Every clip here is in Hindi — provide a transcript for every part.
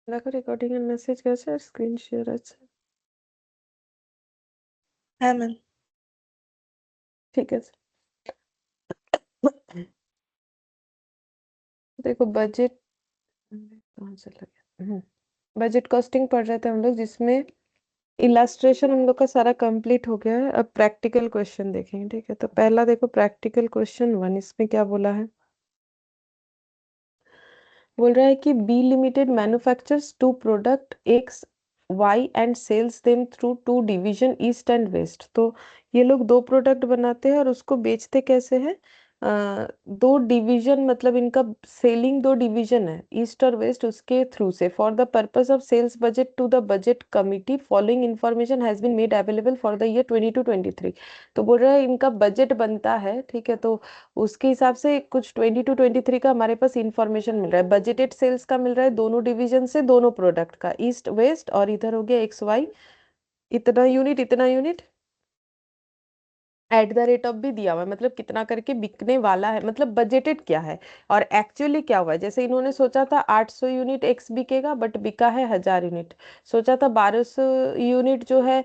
দেখো রেকর্ডিং এর মেসেজ গেছে আর স্ক্রিন শেয়ার আছে। হ্যাঁ ম্যাম। ঠিক আছে। देखो बजट कहाँ से लगे, बजट कॉस्टिंग पढ़ रहे थे हम लोग, जिसमें इलास्ट्रेशन हम लोग का सारा कंप्लीट हो गया है। अब प्रैक्टिकल क्वेश्चन देखेंगे, ठीक है। तो पहला देखो प्रैक्टिकल क्वेश्चन 1, इसमें क्या बोला है। बोल रहा है कि B limited manufactures two product X Y and sells them through two division east and west. तो ये लोग दो प्रोडक्ट बनाते हैं और उसको बेचते कैसे हैं। दो डिवीजन, मतलब इनका सेलिंग दो डिवीजन है, ईस्ट और वेस्ट, उसके थ्रू से। For the purpose of sales budget to the budget committee following information has been made available for the year 22-23। तो बोल रहा है इनका बजट बनता है, ठीक है। तो उसके हिसाब से कुछ 22-23 का हमारे पास इंफॉर्मेशन मिल रहा है। बजटेड सेल्स का मिल रहा है दोनों डिवीजन से, दोनों प्रोडक्ट का, ईस्ट वेस्ट, और इधर हो गया एक्स वाई, इतना यूनिट इतना unit eight the rate of भी दिया हुआ है, मतलब कितना करके बिकने वाला है, मतलब बजटेड क्या है और एक्चुअली क्या हुआ है। जैसे इन्होंने सोचा था 800 यूनिट एक्स बिकेगा, बट बिका है 1000 यूनिट। सोचा था 1200 यूनिट जो है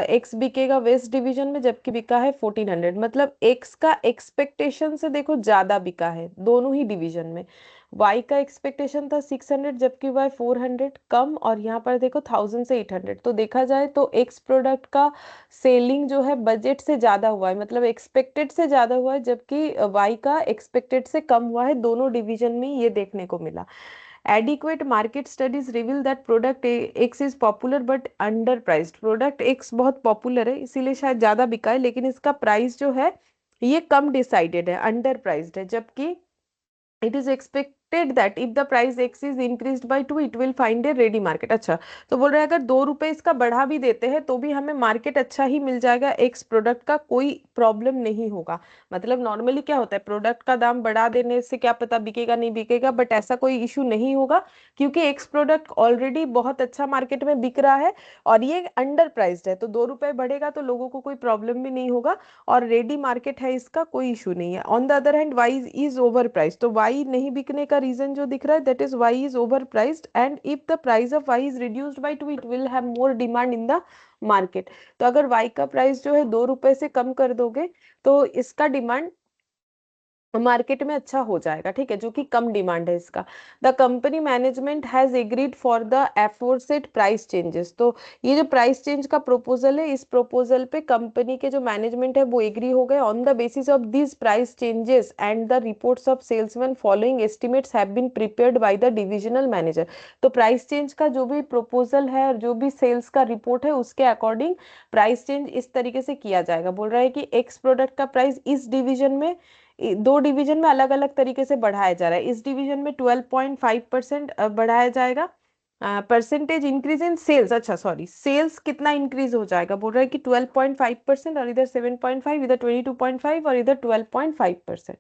एक्स बिकेगा वेस्ट डिवीजन में, जबकि बिका है 1400। मतलब एक्स का एक्सपेक्टेशन से देखो ज्यादा बिका है दोनों ही डिवीजन में। वाई का एक्सपेक्टेशन था 600, जबकि वाई 400 कम, और यहाँ पर देखो 1000 से 800। तो देखा जाए तो एक्स प्रोडक्ट का सेलिंग जो है बजट से ज्यादा हुआ है, मतलब एक्सपेक्टेड से ज्यादा हुआ है, जबकि वाई का एक्सपेक्टेड से कम हुआ है। दोनों डिवीजन में ये देखने को मिला। Adequate market studies reveal that product x is popular but under priced. Product x बहुत पॉपुलर है, इसीलिए शायद ज्यादा बिका है, लेकिन इसका प्राइस जो है ये कम डिसाइडेड है, अंडर प्राइस्ड है। जबकि it is expected that if the price x is increased by 2 it will find a ready market। अच्छा, तो बोल रहे हैं अगर 2 रुपए इसका बढ़ा भी देते हैं तो भी हमें मार्केट अच्छा ही मिल जाएगा, एक्स प्रोडक्ट का कोई प्रॉब्लम नहीं होगा। मतलब नॉर्मली क्या होता है, प्रोडक्ट का दाम बढ़ा देने से क्या पता बिकेगा नहीं बिकेगा, बट ऐसा कोई इशू नहीं होगा, क्योंकि एक्स प्रोडक्ट ऑलरेडी बहुत अच्छा मार्केट में बिक रहा है और ये अंडर प्राइस्ड है। तो 2 रुपए बढ़ेगा तो लोगों को कोई प्रॉब्लम भी नहीं होगा, और रेडी मार्केट है, इसका कोई इशू नहीं है। On the other hand Y is over price, तो वाई नहीं बिकने का रीजन जो दिख रहा है that is Y is over priced, and if the price of Y is reduced by 2 it will have more demand in the market. तो अगर वाई का प्राइस जो है 2 रुपए से कम कर दोगे तो इसका डिमांड मार्केट में अच्छा हो जाएगा, ठीक है, जो कि कम डिमांड है इसका। The company management has agreed for the aforesaid price changes. तो ये जो प्राइस चेंज का प्रपोजल है, इस प्रपोजल पे कंपनी के जो मैनेजमेंट है वो एग्री हो गए। On the basis of this price changes and the reports of salesman following estimates have been prepared by the divisional manager. तो प्राइस चेंज का जो भी प्रपोजल है और जो भी सेल्स का रिपोर्ट है उसके अकॉर्डिंग प्राइस चेंज इस तरीके से किया जाएगा। बोल रहा है कि एक्स प्रोडक्ट का प्राइस इस डिवीजन में, दो डिवीजन में अलग अलग तरीके से बढ़ाया जा रहा है। इस डिवीजन में 12.5% बढ़ाया जाएगा। परसेंटेज इंक्रीज इन सेल्स, अच्छा सॉरी, सेल्स कितना इंक्रीज हो जाएगा, बोल रहा है कि 12.5%, और इधर 7.5, इधर 22.5, और इधर 12.5%।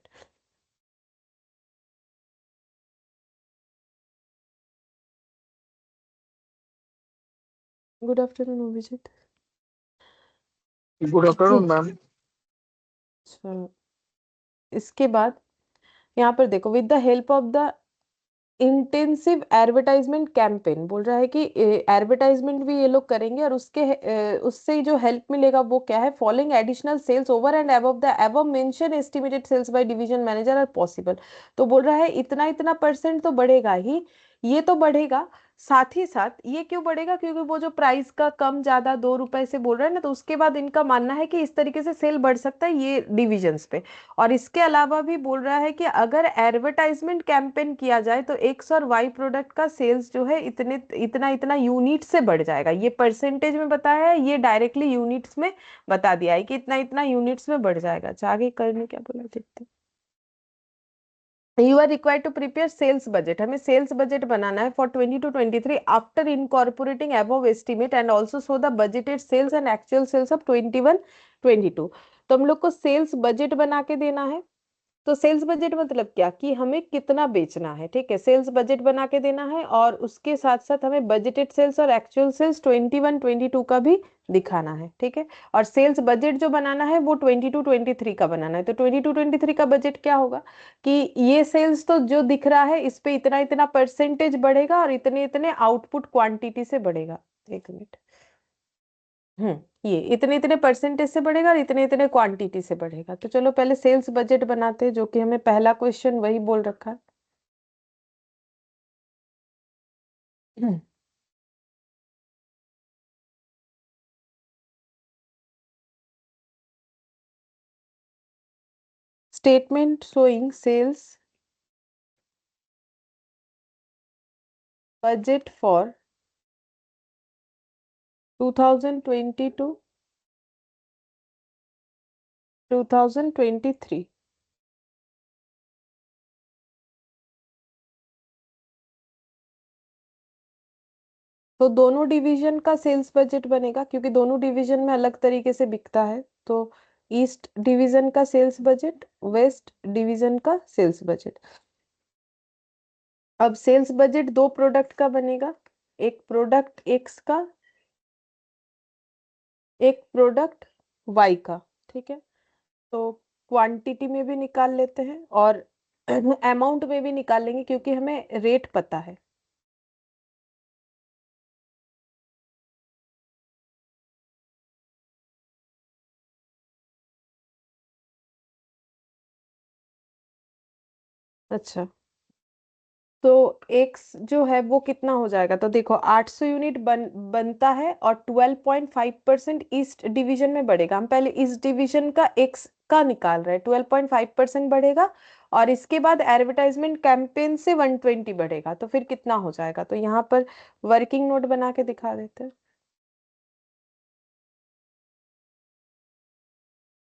Good afternoon Abhijeet. Good afternoon ma'am. चलो, इसके बाद यहाँ पर देखो, with the help of the intensive advertisement campaign, बोल रहा है कि एडवर्टाइजमेंट भी ये लोग करेंगे, और उससे जो हेल्प मिलेगा वो क्या है, following additional sales over and above the above mention estimated sales by division manager are possible. तो बोल रहा है इतना इतना परसेंट तो बढ़ेगा ही, ये तो बढ़ेगा। साथ ही साथ ये क्यों बढ़ेगा, क्योंकि वो जो प्राइस का कम ज्यादा 2 रुपए से बोल रहा है ना, तो उसके बाद इनका मानना है कि इस तरीके से सेल बढ़ सकता है ये डिविजन्स पे। और इसके अलावा भी बोल रहा है कि अगर एडवर्टाइजमेंट कैंपेन किया जाए तो एक्स और वाई प्रोडक्ट का सेल्स जो है इतने इतना इतना यूनिट से बढ़ जाएगा। ये परसेंटेज में बताया है, ये डायरेक्टली यूनिट्स में बता दिया है कि इतना इतना यूनिट्स में बढ़ जाएगा। अच्छा, आगे करने क्या बोला, देखते हैं। You are required to prepare sales budget, हमें सेल्स बजट बनाना है for 22-23 after incorporating above estimate and also show the budgeted sales and actual sales of 21-22। तो हम लोग को सेल्स बजट बना के देना है। तो सेल्स बजट मतलब क्या कि हमें कितना बेचना है, ठीक है, सेल्स बजट बना के देना है और उसके साथ साथ हमें बजटेड सेल्स और एक्चुअल सेल्स 21 22 का भी दिखाना है, ठीक है। और सेल्स बजट जो बनाना है वो 22 23 का बनाना है। तो 22 23 का बजट क्या होगा कि ये सेल्स तो जो दिख रहा है इस पे इतना इतना परसेंटेज बढ़ेगा और इतने इतने आउटपुट क्वांटिटी से बढ़ेगा। एक मिनट। ये इतने इतने परसेंटेज से बढ़ेगा और इतने इतने क्वांटिटी से बढ़ेगा। तो चलो पहले सेल्स बजट बनाते हैं, जो कि हमें पहला क्वेश्चन वही बोल रखा है। Statement showing sales budget for 2022 2023। तो दोनों डिवीजन का सेल्स बजट बनेगा क्योंकि दोनों डिवीजन में अलग तरीके से बिकता है। तो ईस्ट डिवीजन का सेल्स बजट, वेस्ट डिवीजन का सेल्स बजट। अब सेल्स बजट दो प्रोडक्ट का बनेगा, एक प्रोडक्ट एक्स का, एक प्रोडक्ट वाई का, ठीक है। तो क्वांटिटी में भी निकाल लेते हैं और अमाउंट में भी निकाल लेंगे क्योंकि हमें रेट पता है। अच्छा, तो एक्स जो है वो कितना हो जाएगा, तो देखो 800 यूनिट बनता है और 12.5% ईस्ट डिवीजन में बढ़ेगा। हम पहले ईस्ट डिवीजन का एक्स का निकाल रहे हैं, 12.5% बढ़ेगा और इसके बाद एडवर्टाइजमेंट कैंपेन से 120 बढ़ेगा। तो फिर कितना हो जाएगा, तो यहाँ पर वर्किंग नोट बना के दिखा देते हैं।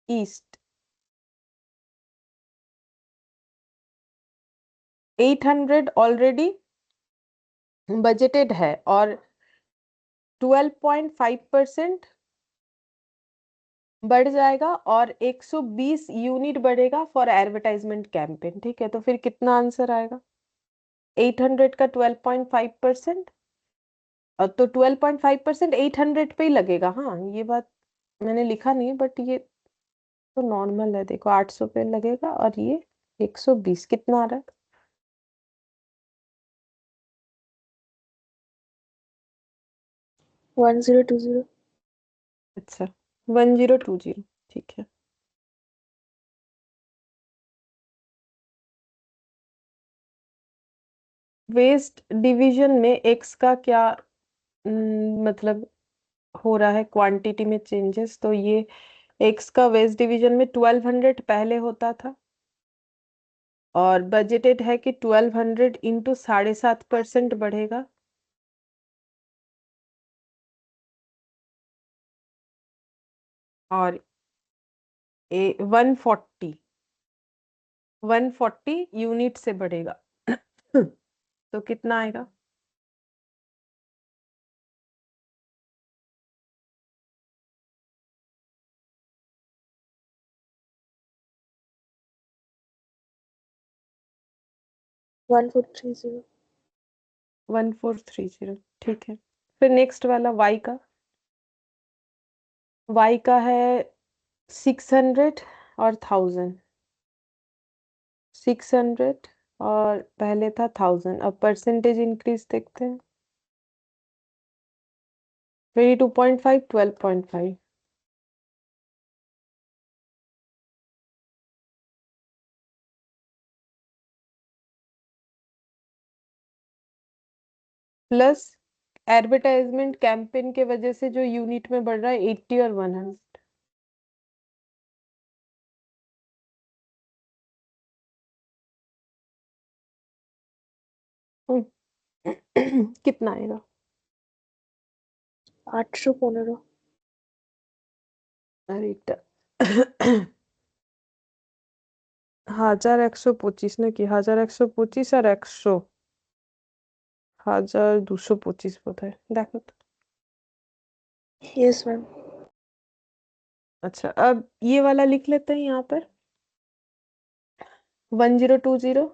ईस्ट 800 ऑलरेडी बजटेड है और 12.5% बढ़ जाएगा और 120 यूनिट बढ़ेगा फॉर एडवर्टाइजमेंट कैंपेन, ठीक है। तो फिर कितना आंसर आएगा, 800 का 12.5%। और तो 12.5% 800 पे ही लगेगा। हाँ, ये बात मैंने लिखा नहीं है बट ये तो नॉर्मल है। देखो 800 पे लगेगा और ये 120 कितना आ रहा है। 1020। अच्छा, 1020, ठीक है। वेस्ट डिवीजन में एक्स का क्या मतलब हो रहा है क्वांटिटी में चेंजेस। तो ये एक्स का वेस्ट डिवीजन में 1200 पहले होता था और बजटेड है कि 1200 इंटू 7.5% बढ़ेगा। और 140 यूनिट से बढ़ेगा। तो कितना आएगा, 1430। 1430, ठीक है। फिर नेक्स्ट वाला वाई का। वाई का है 600 और 1000। 600 और पहले था 1000। अब परसेंटेज इंक्रीज देखते हैं। 22.5 12.5 प्लस एडवर्टाइजमेंट कैंपेन के वजह से जो यूनिट में बढ़ रहा है 80 और 100। कितना आएगा, 815। 1125 নাকি 1125 আর 100, 1225 বোধহয়, দেখো তো। Yes ma'am. अच्छा, अब ये वाला लिख लेते हैं यहाँ पर। 1020,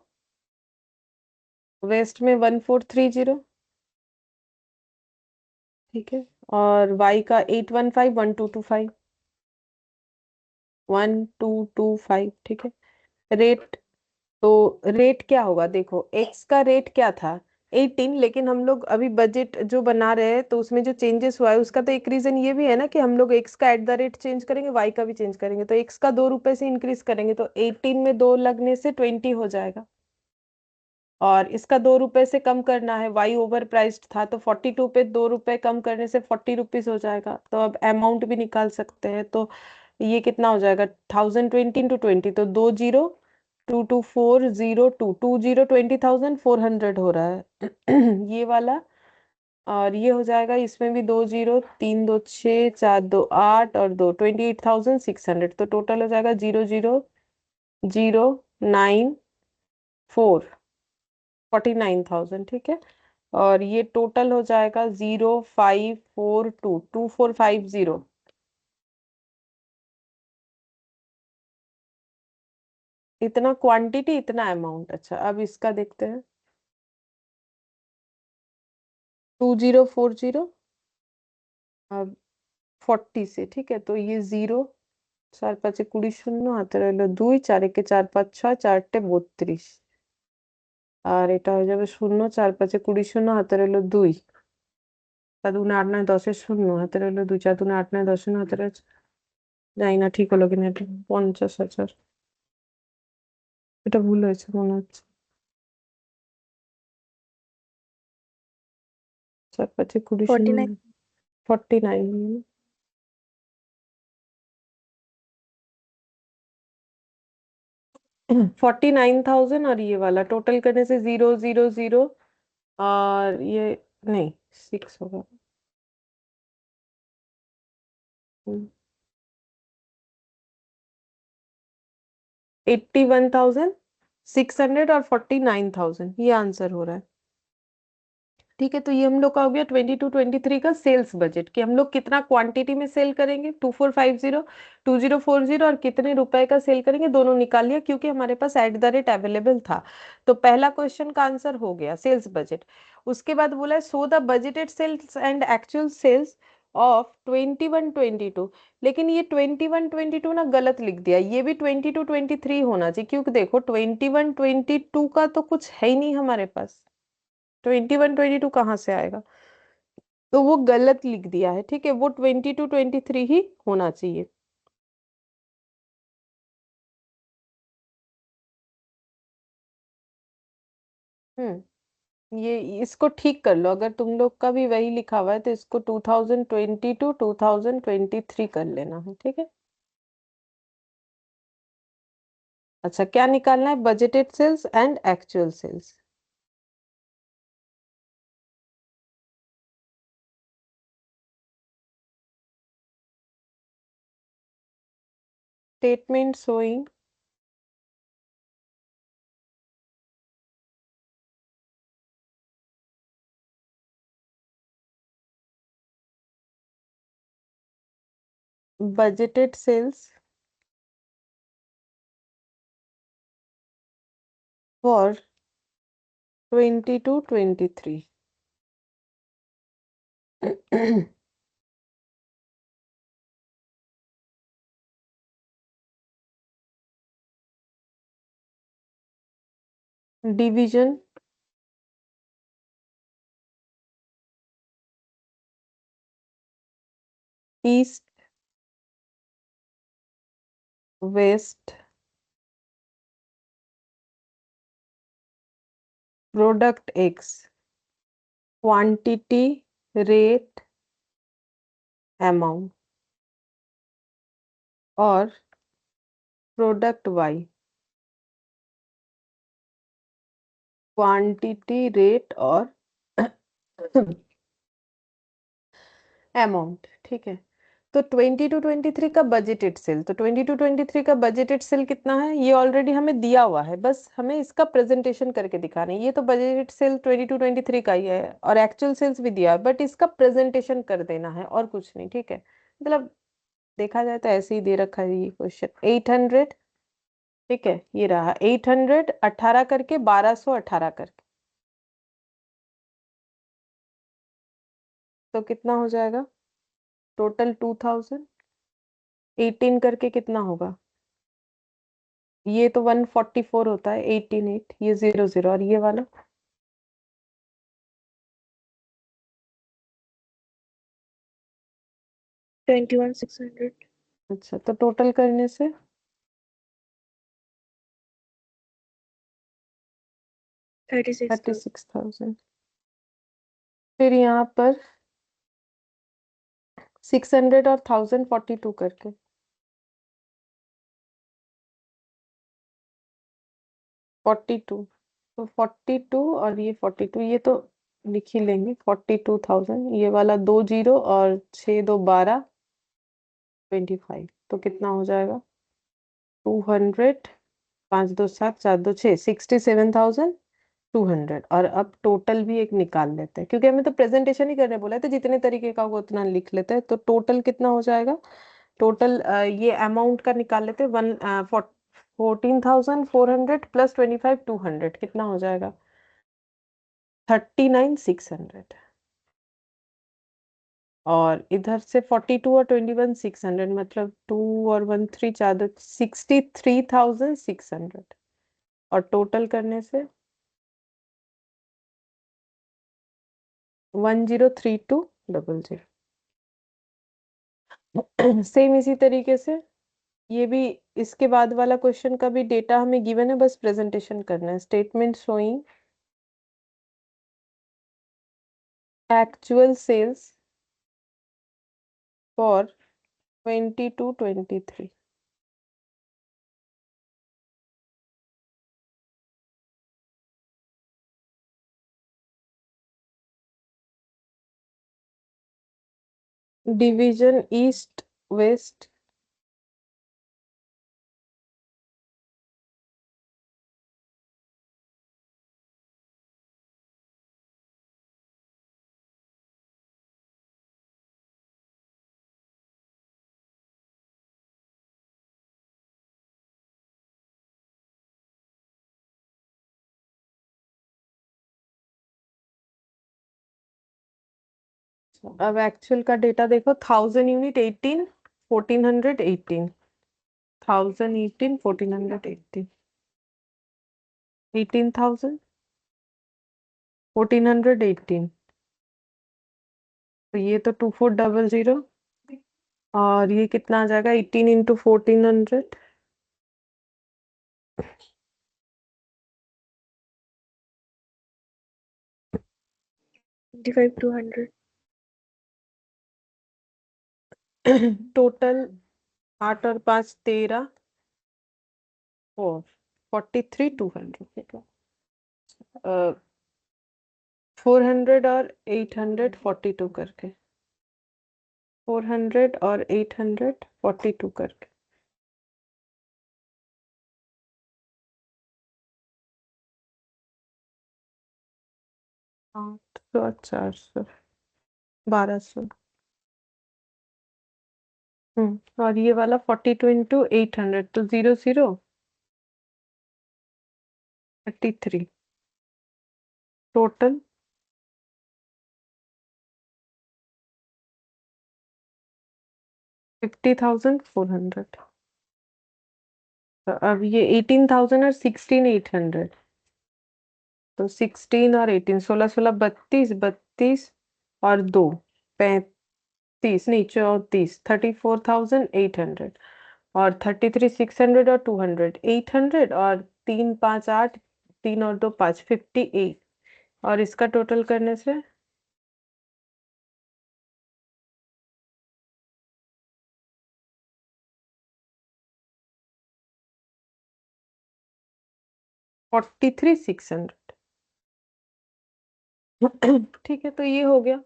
वेस्ट में 1430, ठीक है। और वाई का 815, 1225, 1225, ठीक है। रेट, तो रेट क्या होगा, देखो एक्स का रेट क्या था 18, लेकिन हम लोग अभी बजट जो बना रहे हैं तो उसमें जो चेंजेस हुआ है उसका तो एक रीजन ये भी है ना कि हम लोग एक्स का एट द रेट चेंज करेंगे, वाई का भी चेंज करेंगे, तो एक्स का 2 रुपए से इंक्रीज करेंगे तो 18 में 2 लगने से 20 हो जाएगा। और इसका 2 रुपए से कम करना है, वाई ओवर प्राइस्ड था तो 42 पे 2 रुपए कम करने से 40 रुपीज हो जाएगा। तो अब अमाउंट भी निकाल सकते हैं, तो ये कितना हो जाएगा, 1020 × 20, तो 20, 22402, 20, 20,400 हो रहा है ये वाला। और ये हो जाएगा, इसमें भी 2 0, 3 2 6, 4 2 8 और 28,600, तो टोटल हो जाएगा 00094, 49,000, ठीक है। और ये टोटल हो जाएगा 0542, 2450। इतना क्वांटिटी, इतना अमाउंट। अच्छा, अब इसका देखते हैं। 2040, अब 40 से, ठीक है, तो ये 0, 4 5 20 হাতে রইলো 2, 4 1 4 5 6, 4 32, আর এটা হয়ে যাবে 0, 4 5 20 হাতে রইলো 2, 4 2 8 9 10 শূন্য হাতে রইলো 2, 4 2 8 9 10 হাতে রয়েছে, জানি না ঠিক হলো কিনা, এটা 50,000, এটা ভুল হয়েছে মনে হচ্ছে, 4 5 20 শূন্য, 49। 49, 49,000, और ये वाला टोटल करने से 0 0 0, और ये नहीं 6 होगा। 81,600 और 49,000, ये आंसर हो रहा है। ठीक है, तो ये हम लोग का हो गया 22-23 का सेल्स बजट, कि हम लोग कितना क्वांटिटी में सेल करेंगे, 2450, 2040, और कितने रुपए का सेल करेंगे, दोनों निकाल लिया क्योंकि हमारे पास एट द रेट अवेलेबल था। तो पहला क्वेश्चन का आंसर हो गया सेल्स बजट। उसके बाद बोला है so the budgeted sales and actual sales of 21-22, लेकिन ये 21-22 ना गलत लिख दिया, ये भी 22-23 होना चाहिए, क्योंकि देखो 21-22 का तो कुछ है ही नहीं हमारे पास, 21-22 कहाँ से आएगा, तो वो गलत लिख दिया है, ठीक है, वो 22-23 ही होना चाहिए। ये इसको ठीक कर लो, अगर तुम लोग का भी वही लिखा हुआ है तो इसको 2022-2023 कर लेना है, ठीक है। अच्छा, क्या निकालना है, budgeted sales and actual sales. Statement showing budgeted sales for 22-23। Division east, west, product X, quantity, rate, amount, और प्रोडक्ट वाई, क्वांटिटी, रेट और अमाउंट, ठीक है। तो 22-23 का बजटेड सेल, तो 22-23 का बजटेड सेल कितना है, ये ऑलरेडी हमें दिया हुआ है, बस हमें इसका प्रेजेंटेशन करके दिखाना है। ये तो बजटेड सेल 22-23 का ही है और एक्चुअल सेल्स भी दिया है, बट इसका प्रेजेंटेशन कर देना है और कुछ नहीं, ठीक है। मतलब देखा जाए तो ऐसे ही दे रखा है ये क्वेश्चन। 800 ठीक है, ये रहा 800 18 करके 1218 करके, तो कितना हो जाएगा टोटल 2000। 18 करके कितना होगा, ये तो 144 होता है, 18 8, ये 00, और ये वाला 21,600. अच्छा, तो टोटल करने से 36,000. 36,000। फिर यहाँ पर 600 और 1042 करके, 42, तो 42 और ये 42, ये तो लिख ही लेंगे, 42,000, ये वाला 2 जीरो और 6 2 12, 25, तो कितना हो जाएगा 200, 5 2 7 4 2 6, 67,200। और अब टोटल भी एक निकाल लेते हैं, क्योंकि हमें तो प्रेजेंटेशन ही करने बोला है, तो जितने तरीके का होगा उतना लिख लेते हैं। तो टोटल कितना हो जाएगा, टोटल ये अमाउंट का निकाल लेते हैं, 14,400 प्लस 25,200 कितना हो जाएगा 39,600। और इधर से 42 और 21,600, मतलब 2 और 1 3 4 2 63,600, और टोटल करने से 103200। सेम इसी तरीके से ये भी, इसके बाद वाला क्वेश्चन का भी डेटा हमें गिवन है, बस प्रेजेंटेशन करना है। Statement showing actual sales for 22-23। Division east west, अब एक्चुअल का डेटा देखो, 1000 यूनिट 18, 1400 18, 1018 1418, 18,000 1418, तो ये तो 2400, और ये कितना आ जाएगा 18 इंटू 1400, 25,200. टोटल 8 और 5 13, और 43,200, 400 और 842 करके, 400 और 842 करके, 800 और 400, 1200। और ये वाला 42 इंटू 800, तो 00 33, टोटल 50,400। तो अब ये 18,000 और 16,800, तो 16 और 18, 16 16 32, 32 और 2 35, नहीं 34, 34,800, और 33,600 और 200 800, और 3 5 8, 3 और 2 5, 58, और इसका टोटल करने से 43,600। ठीक है, तो ये हो गया।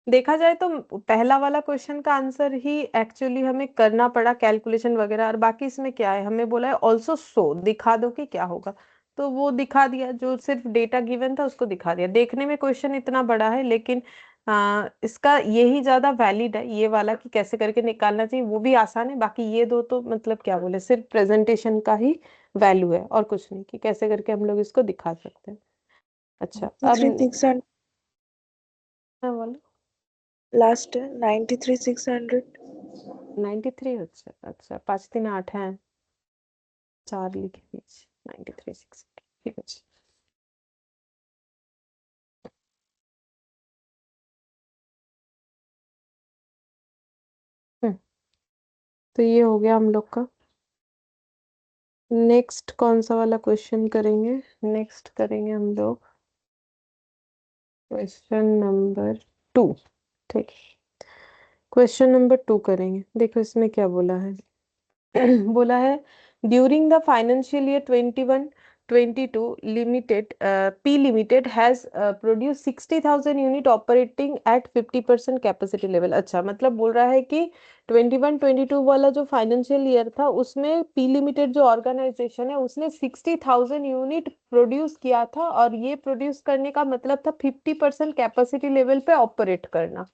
देखा जाए तो पहला वाला क्वेश्चन का आंसर ही एक्चुअली हमें करना पड़ा, कैलकुलेशन वगैरह, और बाकी इसमें क्या है, हमें बोला है ऑल्सो शो, दिखा दो कि क्या होगा, तो वो दिखा दिया, जो सिर्फ डेटा गिवन था उसको दिखा दिया। देखने में क्वेश्चन इतना बड़ा है, लेकिन इसका यही ज्यादा वैलिड है, ये वाला कि कैसे करके निकालना चाहिए वो भी आसान है, बाकी ये दो तो मतलब क्या बोले, सिर्फ प्रेजेंटेशन का ही वैल्यू है और कुछ नहीं, कि कैसे करके हम लोग इसको दिखा सकते हैं। अच्छा अब 93,600 हाँ बोलो। लास्ट है 93,600 93, अच्छा अच्छा, 5 3 8 है, 4 लिखे बीच, 93 6, ठीक है जी। हम्म, तो ये हो गया हम लोग का। नेक्स्ट कौन सा वाला क्वेश्चन करेंगे? नेक्स्ट करेंगे हम लोग क्वेश्चन नंबर 2। ठीक, क्वेश्चन नंबर 2 करेंगे। देखो इसमें क्या बोला है। बोला है during the financial year 21-22 limited, P limited has produce 60,000 unit operating eight 50% capacity level. अच्छा, मतलब बोल रहा है कि 21-22 वाला जो फाइनेंशियल ईयर था उसमें पी लिमिटेड जो ऑर्गेनाइजेशन है उसने 60,000 यूनिट प्रोड्यूस किया था, और ये प्रोड्यूस करने का मतलब था 50% कैपेसिटी लेवल पे ऑपरेट करना।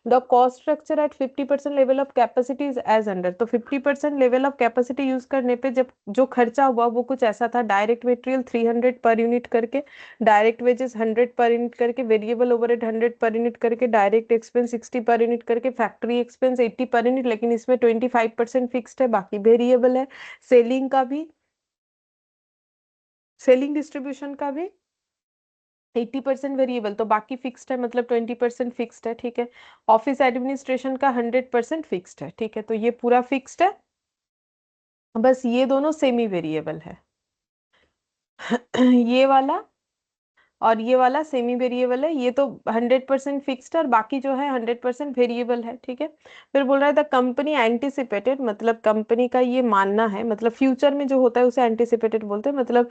The cost structure at 50% level of capacity is as under. तो 50% लेवल ऑफ कैपेसिटी यूज करने पे जब जो खर्चा हुआ वो कुछ ऐसा था, डायरेक्ट मटेरियल 300 पर यूनिट करके, डायरेक्ट वेजेस 100 पर यूनिट करके, वेरिएबल ओवरहेड 100 पर यूनिट करके, डायरेक्ट एक्सपेंस 60 पर यूनिट करके, फैक्ट्री एक्सपेंस 80 पर यूनिट, लेकिन इसमें 25% फिक्स्ड है, बाकी वेरिएबल है। सेलिंग का भी, सेलिंग डिस्ट्रीब्यूशन का भी 80% वेरिएबल, तो बाकी फिक्स्ड है, मतलब 20% फिक्स्ड है, ठीक है। ऑफिस एडमिनिस्ट्रेशन का 100% फिक्स्ड है, ठीक है, तो ये पूरा फिक्स्ड है, बस ये दोनों सेमी वेरिएबल है। ये वाला और ये वाला सेमी वेरिएबल है, ये तो 100% फिक्स्ड है और बाकी जो है 100% वेरिएबल है, ठीक है। फिर बोल रहा है द कंपनी एंटिसिपेटेड, मतलब कंपनी का ये मानना है, मतलब फ्यूचर में जो होता है उसे एंटिसिपेटेड बोलते हैं, मतलब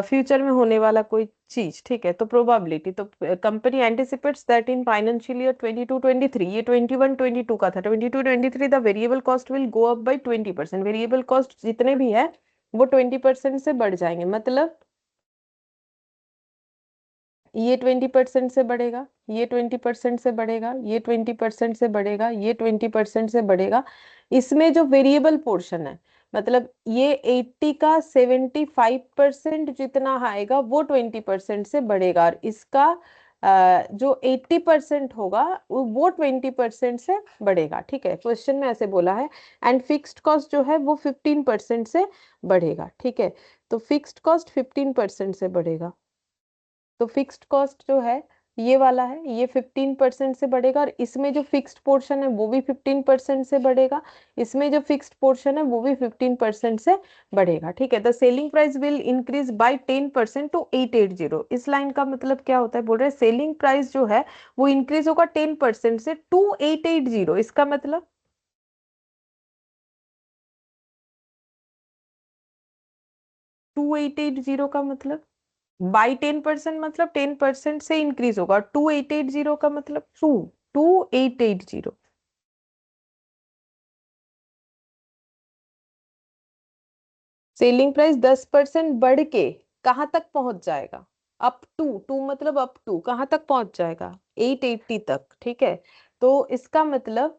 फ्यूचर में होने वाला कोई चीज, ठीक है। तो प्रोबेबिलिटी, तो company anticipates that in financial year 22-23, ये 21-22 का था, 22-23 the variable cost will go up by 20%। Variable cost जितने भी है वो 20% से बढ़ जाएंगे, मतलब ये 20% से बढ़ेगा, ये 20% से बढ़ेगा, ये 20% से बढ़ेगा, ये 20% से बढ़ेगा। इसमें जो वेरिएबल पोर्शन है, मतलब ये 80 का 75% जितना आएगा वो 20% से बढ़ेगा, और इसका जो 80% होगा वो 20% से बढ़ेगा, ठीक है। क्वेश्चन में ऐसे बोला है। एंड फिक्स्ड कॉस्ट जो है वो 15% से बढ़ेगा, ठीक है। तो फिक्स्ड कॉस्ट 15% से बढ़ेगा, तो फिक्स्ड कॉस्ट जो है ये वाला है, ये 15% से बढ़ेगा, और इसमें जो फिक्स्ड पोर्शन है वो भी 15% से बढ़ेगा, इसमें जो फिक्स्ड पोर्शन है वो भी 15% से बढ़ेगा, ठीक है। The selling price will increase by 10% to 880। इस लाइन का मतलब क्या होता है? बोल रहे हैं सेलिंग प्राइस जो है वो इंक्रीज होगा 10% से टू 880। इसका मतलब 2880 का मतलब बाई 10% मतलब 10% से इंक्रीज होगा, 2880 का मतलब 2880। सेलिंग प्राइस 10% बढ़ के कहाँ तक पहुंच जाएगा? अप टू, टू मतलब अप टू कहाँ तक पहुंच जाएगा? 880 तक, ठीक है। तो इसका मतलब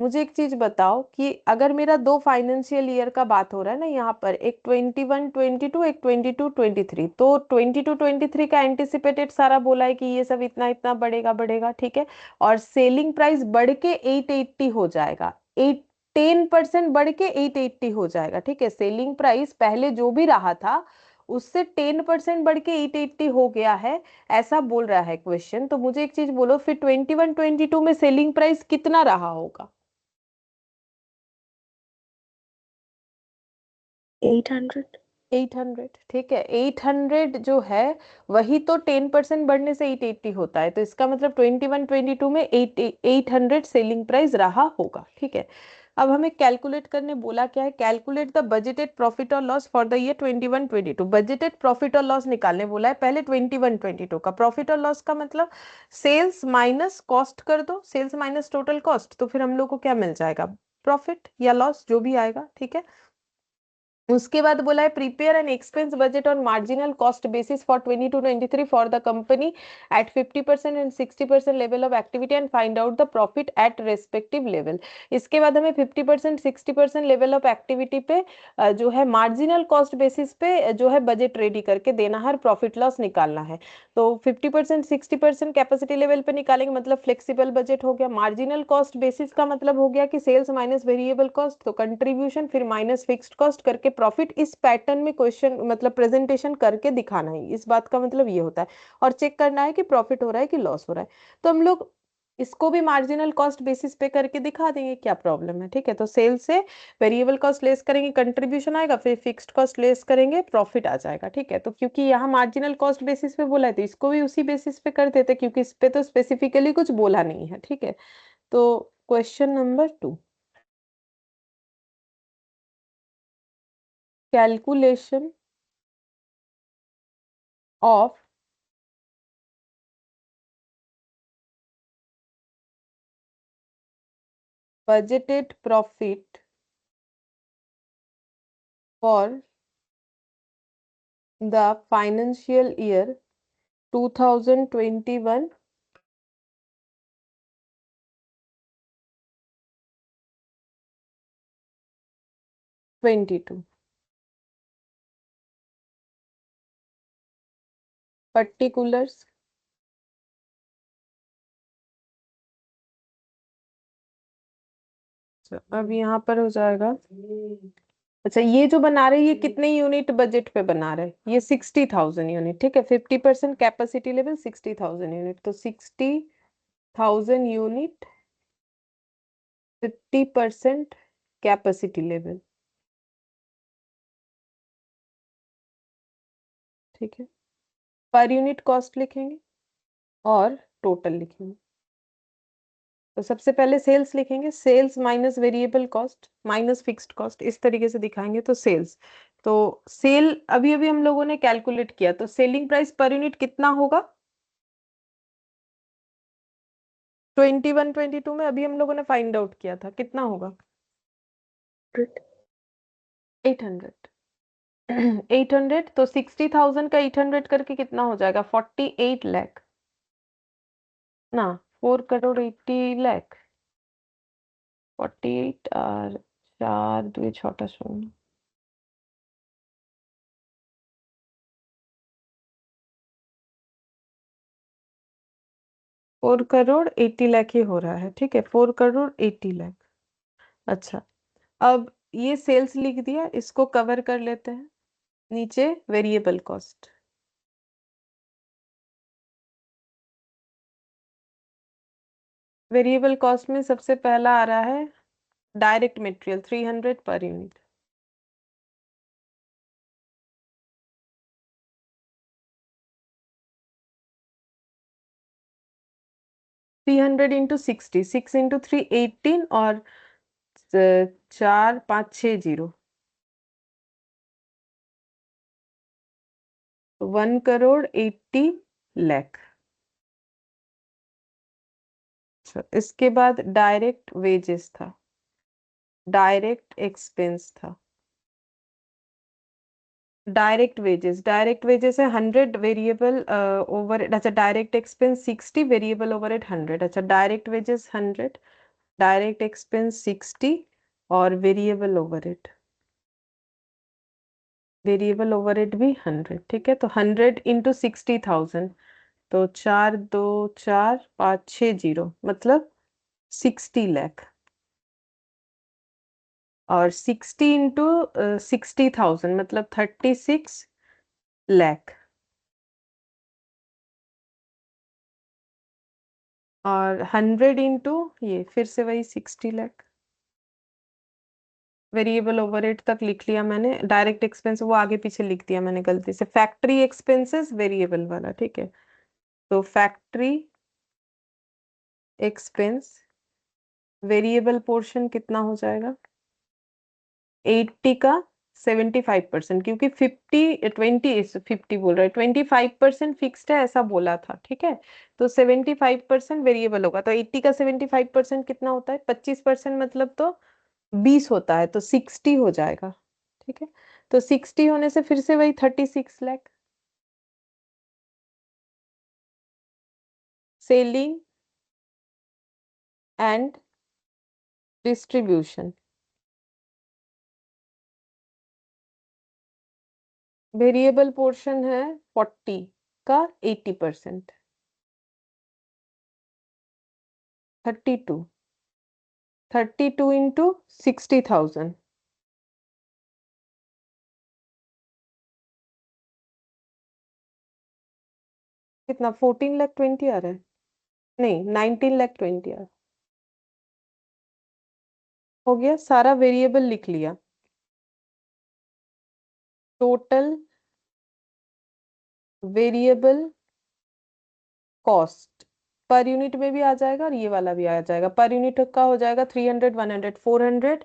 मुझे एक चीज बताओ कि अगर मेरा दो फाइनेंशियल ईयर का बात हो रहा है ना यहाँ पर, एक 21-22, एक 22-23, तो 22-23 का एंटिसिपेटेड सारा बोला है कि ये सब इतना इतना बढ़ेगा बढ़ेगा, ठीक है। और सेलिंग प्राइस बढ़ के 880 हो जाएगा, 10% बढ़ के 880 हो जाएगा, ठीक है। सेलिंग प्राइस पहले जो भी रहा था उससे 10% बढ़ के 880 हो गया है, ऐसा बोल रहा है क्वेश्चन। तो मुझे एक चीज बोलो, फिर 21-22 में सेलिंग प्राइस कितना रहा होगा? 800 800, ठीक है। 800 जो है वही तो 10% बढ़ने से 880 होता है, तो इसका मतलब 21-22 में 800 सेलिंग प्राइस रहा होगा, ठीक है। अब हमें कैलकुलेट करने बोला क्या है, कैलकुलेट द बजटेड प्रॉफिट और loss for the year 21-22। Budgeted profit और लॉस निकालने बोला है पहले 21-22 का। प्रॉफिट और लॉस का मतलब सेल्स माइनस कॉस्ट कर दो, सेल्स माइनस टोटल कॉस्ट, तो फिर हम लोग को क्या मिल जाएगा? प्रॉफिट या लॉस जो भी आएगा, ठीक है। उसके बाद बोला है prepare an expense budget on marginal cost basis for 22-23 for the company at 50% and 60% level of activity and find out the profit at respective level. इसके बाद हमें 50% 60% लेवल ऑफ एक्टिविटी पे जो है मार्जिनल कॉस्ट बेसिस पे जो है बजट रेडी करके देना है, प्रॉफिट लॉस निकालना है। तो 50% 60% कैपेसिटी लेवल पे निकालेंगे, मतलब फ्लेक्सिबल बजट हो गया। मार्जिनल कॉस्ट बेसिस का मतलब हो गया कि सेल्स माइनस वेरिएबल कॉस्ट, तो कंट्रीब्यूशन फिर माइनस फिक्स्ड कॉस्ट करके प्रॉफिट इस पैटर्न में क्वेश्चन मतलब प्रेजेंटेशन करके दिखाना है। इस बात का मतलब ये होता है, और चेक करना है कि प्रॉफिट हो रहा है कि लॉस हो रहा है। तो हम लोग इसको भी मार्जिनल कॉस्ट बेसिस पे करके दिखा देंगे, क्या प्रॉब्लम है। ठीक है, तो सेल से वेरिएबल कॉस्ट लेस करेंगे, कंट्रीब्यूशन आएगा, फिर फिक्स्ड कॉस्ट लेस करेंगे, प्रॉफिट आ जाएगा। ठीक है, तो क्योंकि यहाँ मार्जिनल कॉस्ट बेसिस पे बोला है तो इसको भी उसी बेसिस पे कर देते, क्योंकि इस पे तो स्पेसिफिकली कुछ बोला नहीं है। ठीक है, तो question number 2, calculation of budgeted profit for the financial year 2021-22। Particulars, अब यहाँ पर हो जाएगा। अच्छा, ये जो बना रहे हैं ये कितने यूनिट बजट पे बना रहे हैं? ये 60,000 यूनिट। ठीक है, 50% कैपेसिटी लेवल 60,000 यूनिट, तो 60,000 यूनिट 50% कैपेसिटी लेवल। ठीक है, पर यूनिट कॉस्ट लिखेंगे और टोटल लिखेंगे। तो सबसे पहले सेल्स लिखेंगे, sales minus variable cost minus fixed cost, इस तरीके से दिखाएंगे। तो सेल्स, तो सेल अभी अभी हम लोगों ने कैलकुलेट किया, तो सेलिंग प्राइस पर यूनिट कितना होगा? 21-22 में अभी हम लोगों ने फाइंड आउट किया था, कितना होगा? 800। 800, तो 60,000 का 800 करके कितना हो जाएगा? 48 लाख ना, 4 करोड़ 80 लाख। 48 और 4 2 छोटा शून्य, 4 करोड़ 80 लाख ही हो रहा है। ठीक है, 4 करोड़ 80 लाख। अच्छा, अब ये सेल्स लिख दिया, इसको कवर कर लेते हैं। नीचे वेरिएबल कॉस्ट, वेरिएबल कॉस्ट में सबसे पहला आ रहा है direct material 300 per unit. 300 into 60, 6 into 3 18, और 4 5 6 0, 1 करोड़ 80 लाख। अच्छा, इसके बाद डायरेक्ट वेजेस था, डायरेक्ट एक्सपेंस था। डायरेक्ट वेजेस है 100, वेरिएबल ओवर, अच्छा डायरेक्ट एक्सपेंस 60, वेरिएबल ओवरहेड 100। अच्छा, डायरेक्ट वेजेस 100, डायरेक्ट एक्सपेंस 60 और वेरिएबल ओवरहेड भी 100। ठीक है, तो 100 इंटू 60,000, तो 4 2 4 5 6 0, मतलब 60 लाख। और 60 इंटू 60,000 मतलब 36 लाख। और 100 इंटू ये फिर से वही 60 लाख। वेरिएबल ओवरहेड तक लिख लिया मैंने, डायरेक्ट एक्सपेंस वो आगे पीछे लिख दिया मैंने गलती से, फैक्ट्री एक्सपेंसेस वेरिएबल वाला। ठीक है, तो फैक्ट्री एक्सपेंस वेरिएबल पोर्शन कितना हो जाएगा? 80 का 75%, क्योंकि 50 बोल रहा है, 25% फिक्स्ड है ऐसा बोला था। ठीक है, तो 75% वेरिएबल होगा, तो 80 का 75% कितना होता है? 25%, मतलब तो 20 होता है, तो 60 हो जाएगा। ठीक है, तो 60 होने से फिर से वही 36 lakh. Selling and distribution, variable portion है 40 का 80%, 32, 32 इंटू 60,000, कितना 14 लाख 20 आ रहा है, नहीं 19 लाख 20 आ रहा है। हो गया, सारा वेरिएबल लिख लिया। Total variable cost per unit में भी आ जाएगा और ये वाला भी आ जाएगा। पर यूनिट का हो जाएगा 300, 100, 400,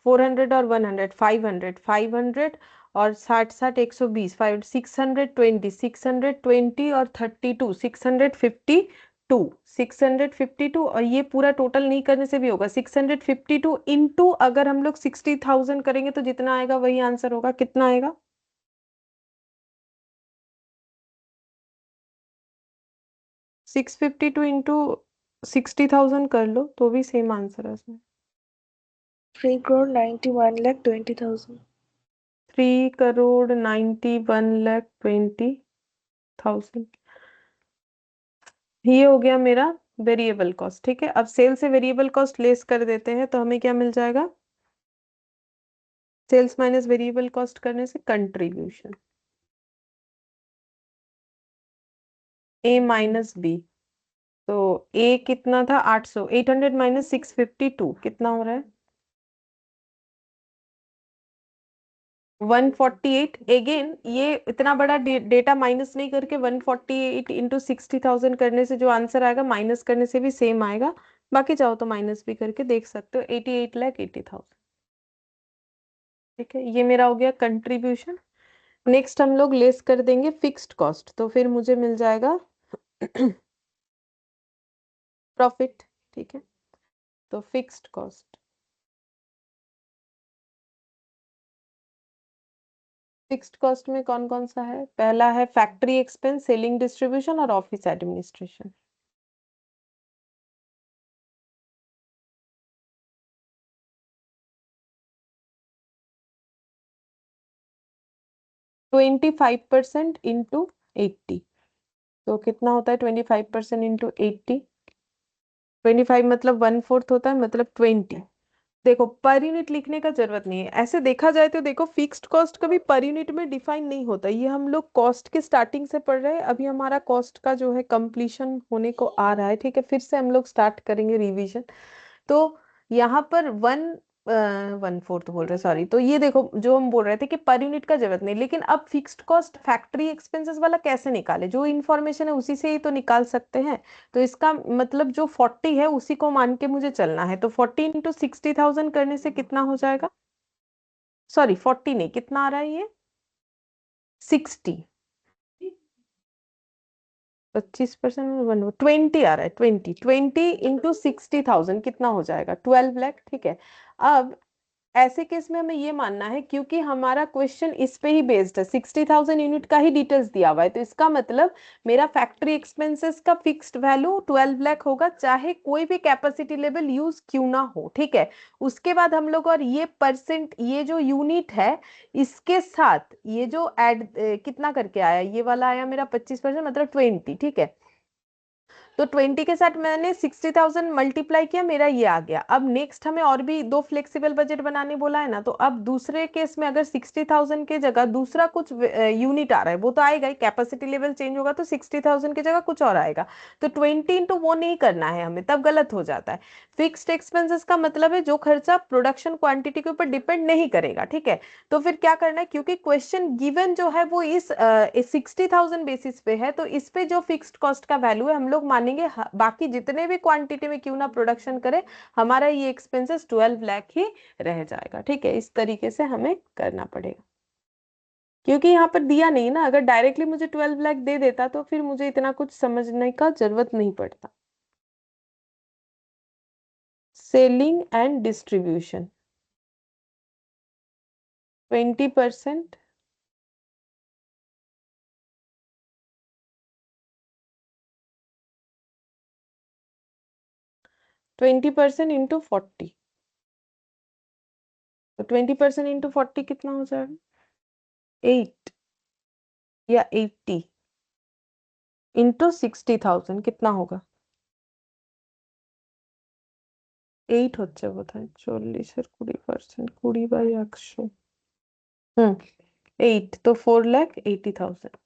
400 और 100, 500, 500 और 60, 60, 120, 5, 620, 620 और 32, 652, 652। और ये पूरा टोटल नहीं करने से भी होगा 652 इंटू, अगर हम लोग 60,000 करेंगे तो जितना आएगा वही आंसर होगा। कितना आएगा? 652 इंटू 60,000 कर लो तो भी सेम आंसर है उसमें। 3 crore 91 lakh 20,000। 3 करोड़ 91 लाख 20,000। ये हो गया मेरा वेरिएबल कॉस्ट। ठीक है, अब सेल से वेरिएबल कॉस्ट लेस कर देते हैं तो हमें क्या मिल जाएगा? सेल्स माइनस वेरिएबल कॉस्ट करने से कंट्रीब्यूशन, ए माइनस बी। तो ए कितना था? 800, 800 माइनस 652 कितना हो रहा है? 148। अगेन ये इतना बड़ा डेटा माइनस नहीं करके 148 इंटू 60,000 करने से जो आंसर आएगा माइनस करने से भी सेम आएगा। बाकी चाहो तो माइनस भी करके देख सकते हो। 88 लाख 80,000। ठीक है, ये मेरा हो गया कंट्रीब्यूशन। नेक्स्ट हम लोग लेस कर देंगे फिक्स्ड कॉस्ट, तो फिर मुझे मिल जाएगा प्रॉफिट। ठीक है, तो फिक्स्ड कॉस्ट, फिक्स्ड कॉस्ट में कौन कौन सा है? पहला है फैक्ट्री एक्सपेंस, सेलिंग डिस्ट्रीब्यूशन और ऑफिस एडमिनिस्ट्रेशन। 25% इंटू 80, तो कितना होता है 25% इंटू 80? 25 मतलब 1/4 होता है, मतलब 20। देखो पर यूनिट लिखने का जरूरत नहीं है। ऐसे देखा जाए तो देखो फिक्स्ड कॉस्ट कभी पर यूनिट में डिफाइन नहीं होता। ये हम लोग कॉस्ट के स्टार्टिंग से पढ़ रहे हैं, अभी हमारा कॉस्ट का जो है कंप्लीशन होने को आ रहा है। ठीक है, फिर से हम लोग स्टार्ट करेंगे रिवीजन। तो यहाँ पर 1/4 बोल रहे, सॉरी। तो ये देखो जो हम बोल रहे थे कि पर यूनिट का जरूरत नहीं, लेकिन अब फिक्स्ड कॉस्ट फैक्ट्री एक्सपेंसेस वाला कैसे निकाले? जो इन्फॉर्मेशन है उसी से ही तो निकाल सकते हैं। तो इसका मतलब जो 40 है उसी को मान के मुझे चलना है। तो 40 इंटू 60,000 करने से कितना हो जाएगा? सॉरी 40 नहीं, कितना आ रहा है ये? 60। 25% में 20 आ रहा है। 20 इंटू 60,000 कितना हो जाएगा? 12 लाख। ठीक है, अब ऐसे केस में हमें ये मानना है, क्योंकि हमारा क्वेश्चन इस पे ही बेस्ड है, 60,000 यूनिट का ही डिटेल्स दिया हुआ है, तो इसका मतलब मेरा फैक्ट्री एक्सपेंसेस का फिक्स्ड वैल्यू 12 लाख होगा, चाहे कोई भी कैपेसिटी लेवल यूज क्यों ना हो। ठीक है, उसके बाद हम लोग, और ये परसेंट, ये जो यूनिट है इसके साथ ये जो ऐड कितना करके आया, ये वाला आया मेरा 25%, मतलब 20। ठीक है, तो 20 के साथ मैंने 60,000 मल्टीप्लाई किया, मेरा ये आ गया। अब नेक्स्ट हमें और भी दो फ्लेक्सिबल बजट बनाने बोला है ना, तो अब दूसरे केस में अगर 60,000 के जगह दूसरा कुछ यूनिट आ रहा है, वो तो आएगा ही, कैपेसिटी लेवल चेंज होगा तो 60,000 की जगह कुछ और आएगा। तो 20 इंटू वो नहीं करना है हमें, तब गलत हो जाता है। फिक्स्ड एक्सपेंसेस का मतलब है जो खर्चा प्रोडक्शन क्वांटिटी के ऊपर डिपेंड नहीं करेगा। ठीक है, तो फिर क्या करना है, क्योंकि क्वेश्चन गिवन जो है वो इस 60,000 बेसिस पे है, तो इस पे जो फिक्स्ड कॉस्ट का वैल्यू है हम लोग मानेंगे बाकी जितने भी क्वांटिटी में क्यों ना प्रोडक्शन करे, हमारा ये एक्सपेंसेस 12 लाख ही रह जाएगा। ठीक है, इस तरीके से हमें करना पड़ेगा, क्योंकि यहाँ पर दिया नहीं ना। अगर डायरेक्टली मुझे 12 लाख दे देता तो फिर मुझे इतना कुछ समझने का जरूरत नहीं पड़ता। सेलिंग एंड डिस्ट्रीब्यूशन, 20%, 20% इंटू 40, तो 20% इंटू 40 कितना हो जाएगा? 8 या 80 इंटू 60,000 कितना होगा? 8 হচ্ছে বোধহয়, 40 এর 20%, 20/100। 8 तो 4,80,000।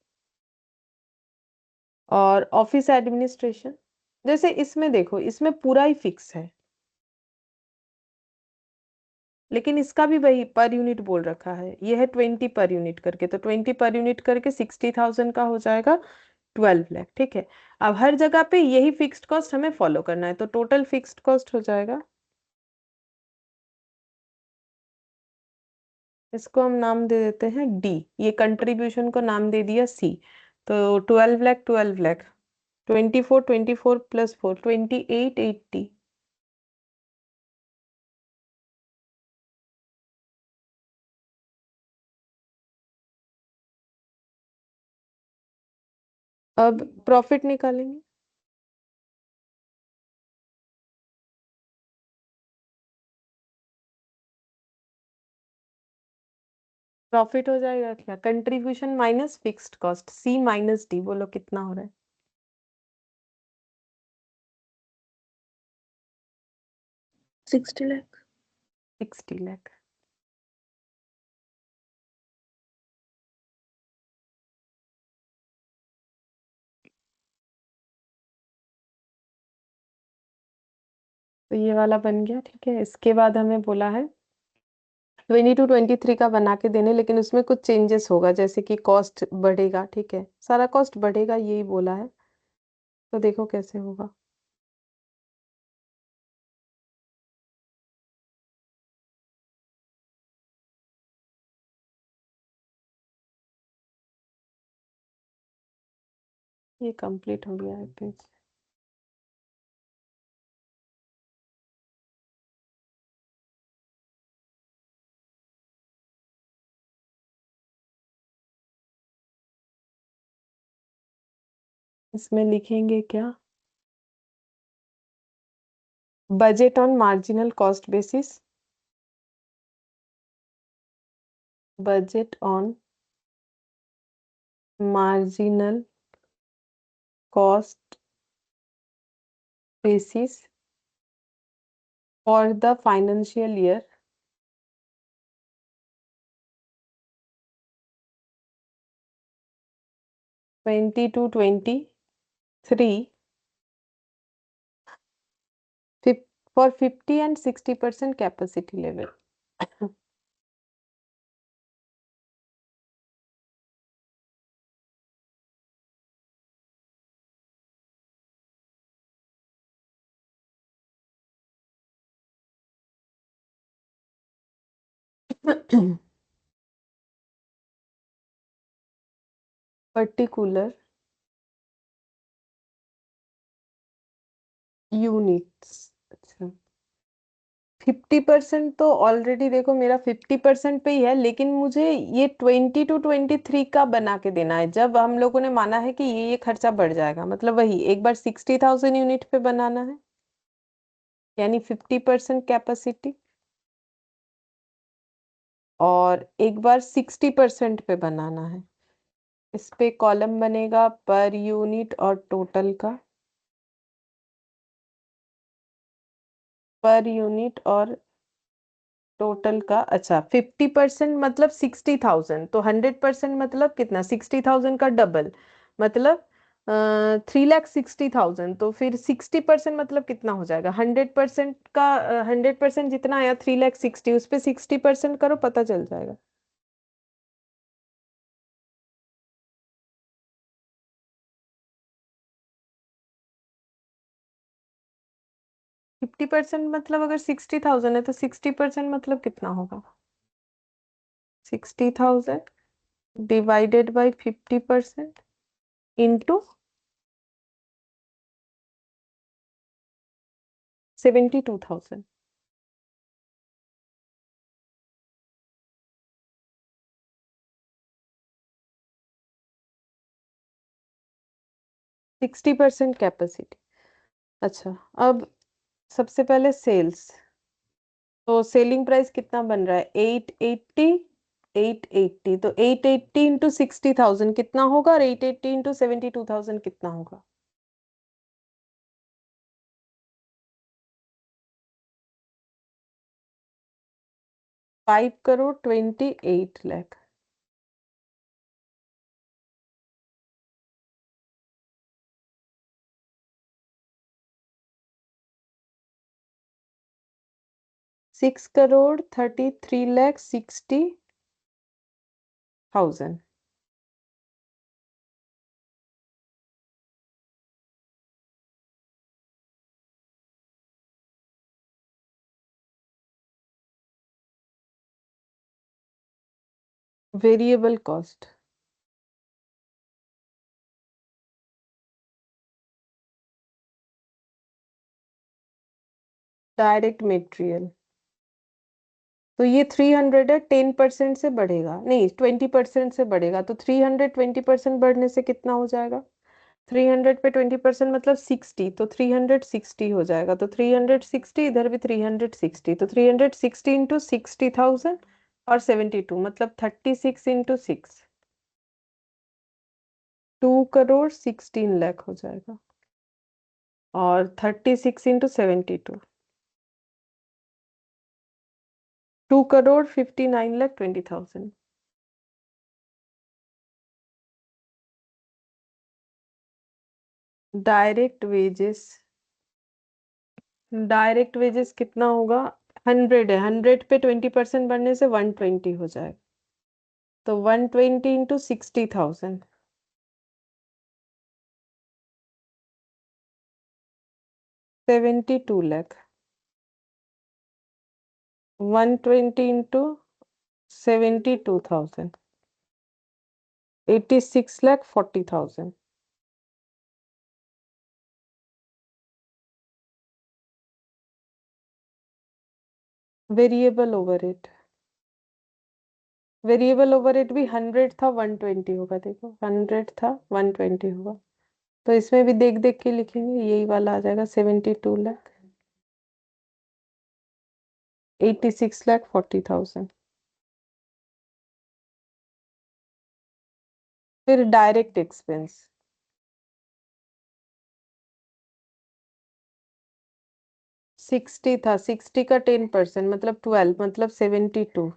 और ऑफिस एडमिनिस्ट्रेशन, जैसे इसमें देखो, इसमें पूरा ही फिक्स है, लेकिन इसका भी वही पर यूनिट बोल रखा है, ये है 20 पर यूनिट करके, तो 20 पर यूनिट करके 60,000 का हो जाएगा 12 लाख। ठीक है, अब हर जगह पे यही फिक्स्ड कॉस्ट हमें फॉलो करना है, तो टोटल फिक्स्ड कॉस्ट हो जाएगा, इसको हम नाम दे देते हैं डी, ये कंट्रीब्यूशन को नाम दे दिया सी। तो 12 लाख, 12 लाख, 24, 24 प्लस 4, 2880। अब प्रॉफिट निकालेंगे, प्रॉफिट हो जाएगा क्या, कंट्रीब्यूशन माइनस फिक्स्ड कॉस्ट, सी माइनस डी, बोलो कितना हो रहा है? 60 lakh. 60 लाख। तो ये वाला बन गया। ठीक है, इसके बाद हमें बोला है 22, 23 का बना के देने, लेकिन उसमें कुछ चेंजेस होगा, जैसे कि कॉस्ट बढ़ेगा। ठीक है, सारा कॉस्ट बढ़ेगा यही बोला है, तो देखो कैसे होगा। ये कंप्लीट हो गया है पेज। इसमें लिखेंगे क्या, budget on marginal cost basis, budget on marginal cost basis for the financial year 22, 23 for 50 and 60% capacity level। Particular units, अच्छा 50% तो ऑलरेडी देखो मेरा 50% पे ही है, लेकिन मुझे ये 22, 23 का बना के देना है, जब हम लोगों ने माना है कि ये खर्चा बढ़ जाएगा, मतलब वही एक बार 60,000 यूनिट पे बनाना है, यानी 50% कैपेसिटी, और एक बार 60% पे बनाना है। इस पे कॉलम बनेगा पर यूनिट और टोटल का, पर यूनिट और टोटल का। अच्छा, 50% मतलब 60,000, तो 100% मतलब कितना, 60,000 का डबल, मतलब 3,60,000, तो फिर 60% मतलब कितना हो जाएगा, 100% का 100% जितना आया 3,60,000, उस पे 60% करो, पता चल जाएगा। 50% मतलब अगर 60,000 है तो 60% मतलब कितना होगा, 60,000 डिवाइडेड बाई 50% इंटू 72,000। 60% कैपेसिटी। अच्छा, अब सबसे पहले सेल्स। तो सेलिंग प्राइस कितना बन रहा है? 880। 880 तो 880 इंटू 60,000 कितना होगा, और 880 इंटू 72,000 कितना होगा? 5 crore 28 lakh. $6 crore 33 lakh 60,000। Variable cost. Direct material. तो ये 300 है, 10% से बढ़ेगा, नहीं 20% से बढ़ेगा, तो 300 20% बढ़ने से कितना हो जाएगा? 300 पे 20% मतलब 60, तो 360 हो जाएगा। तो 360, इधर भी 360, तो 360 इंटू 60,000 और 72 मतलब 36 इंटू 6, 2 करोड़ 16 लाख हो जाएगा। और 36 into 72, 2 crore 59 lakh 20,000। Direct wages. Direct wages कितना होगा? 100 है, 100 पे 20% बढ़ने से 120 हो जाएगा। तो 120 into 60,000, 72 lakh. 120 into 72,000, 86 lakh 40,000। Variable overhead. Variable overhead भी 100 था 120 होगा, देखो 100 था 120 होगा। तो इसमें भी देख देख के लिखेंगे, यही वाला आ जाएगा 72 लाख 86 लाख 40,000। फिर डायरेक्ट एक्सपेंस। 60 था, 60 का 10% मतलब 12 मतलब 72।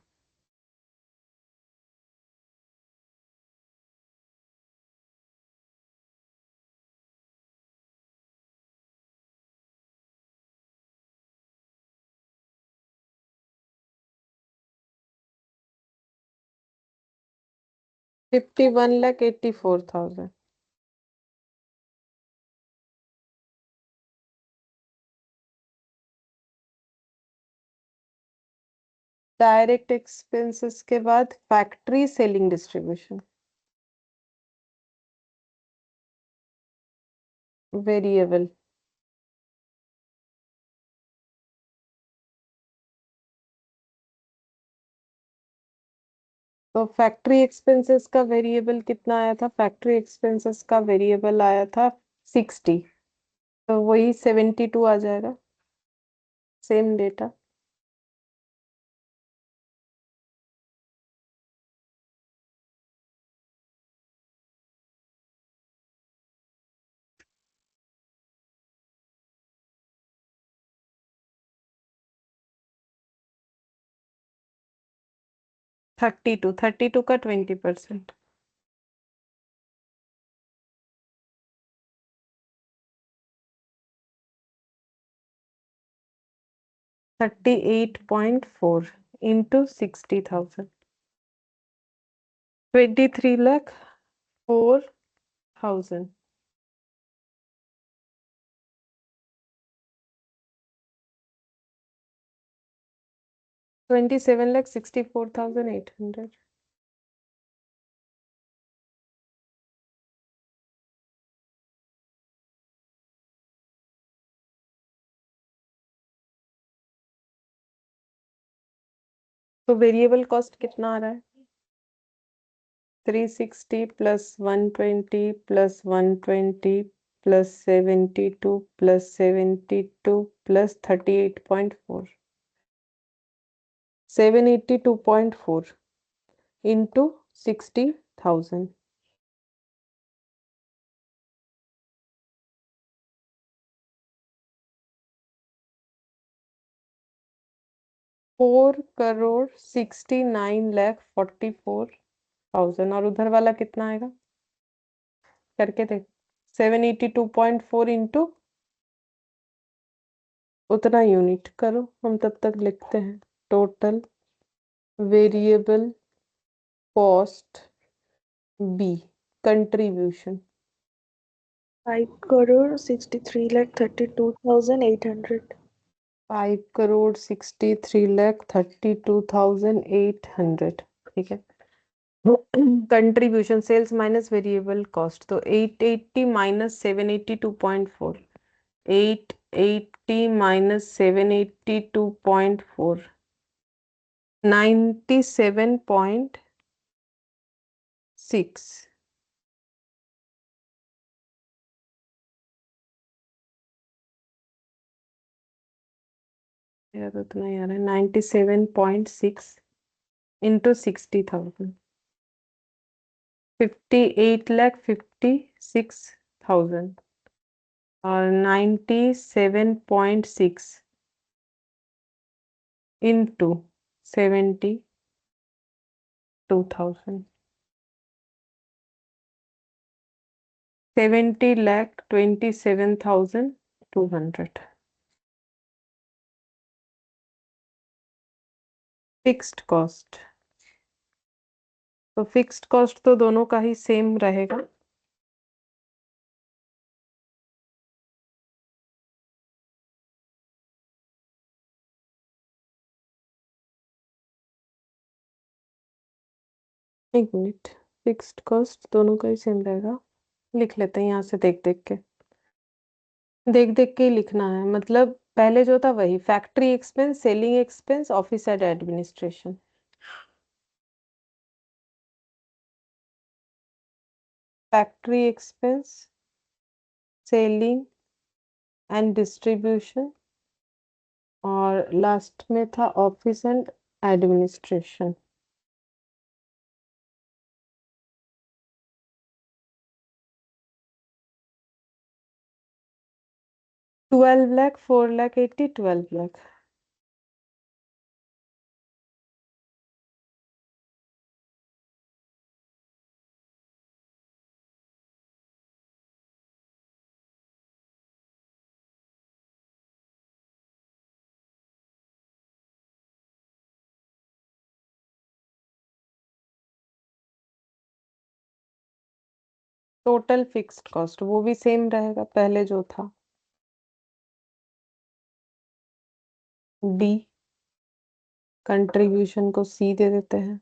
51 लाख 84,000। डायरेक्ट एक्सपेंसेस के बाद फैक्ट्री सेलिंग डिस्ट्रीब्यूशन। वेरिएबल। तो फैक्ट्री एक्सपेंसेस का वेरिएबल कितना आया था? फैक्ट्री एक्सपेंसेस का वेरिएबल आया था 60, तो वही 72 आ जाएगा। Same data. 32 का 20%। 38.4 इंटू 60,000, 23 लाख 4,000। 27 लाख 64,800। तो वेरिएबल कॉस्ट कितना आ रहा है? 360 plus 120 plus 120 plus 72 plus 72 plus 38.4 782.4 into 60,000 4,69,44,000 और उधर वाला कितना आएगा करके देख 782.4 इंटू उतना यूनिट करो हम तब तक लिखते हैं total variable cost B contribution 5,63,32,800. 5,63,32,800 ठीक है contribution sales minus variable cost तो 880 माइनस 782.4 880 माइनस 782.4 97.6 मेरा तो उतना ही आ रहा है 97.6 इंटू 60,000 58,56,000 और 97.6 इंटू 72,000 70,27,200 फिक्स्ड कॉस्ट तो फिक्स्ड कॉस्ट तो दोनों का ही सेम रहेगा एक मिनट फिक्स्ड कॉस्ट दोनों का ही सेम रहेगा लिख लेते हैं यहाँ से देख देख के ही लिखना है मतलब पहले जो था वही factory expense selling expense office and administration factory expense selling and distribution और लास्ट में था office and administration 12 lakh 4,80,000 12 lakh total fixed cost वो भी सेम रहेगा पहले जो था डी कंट्रीब्यूशन को सी दे देते हैं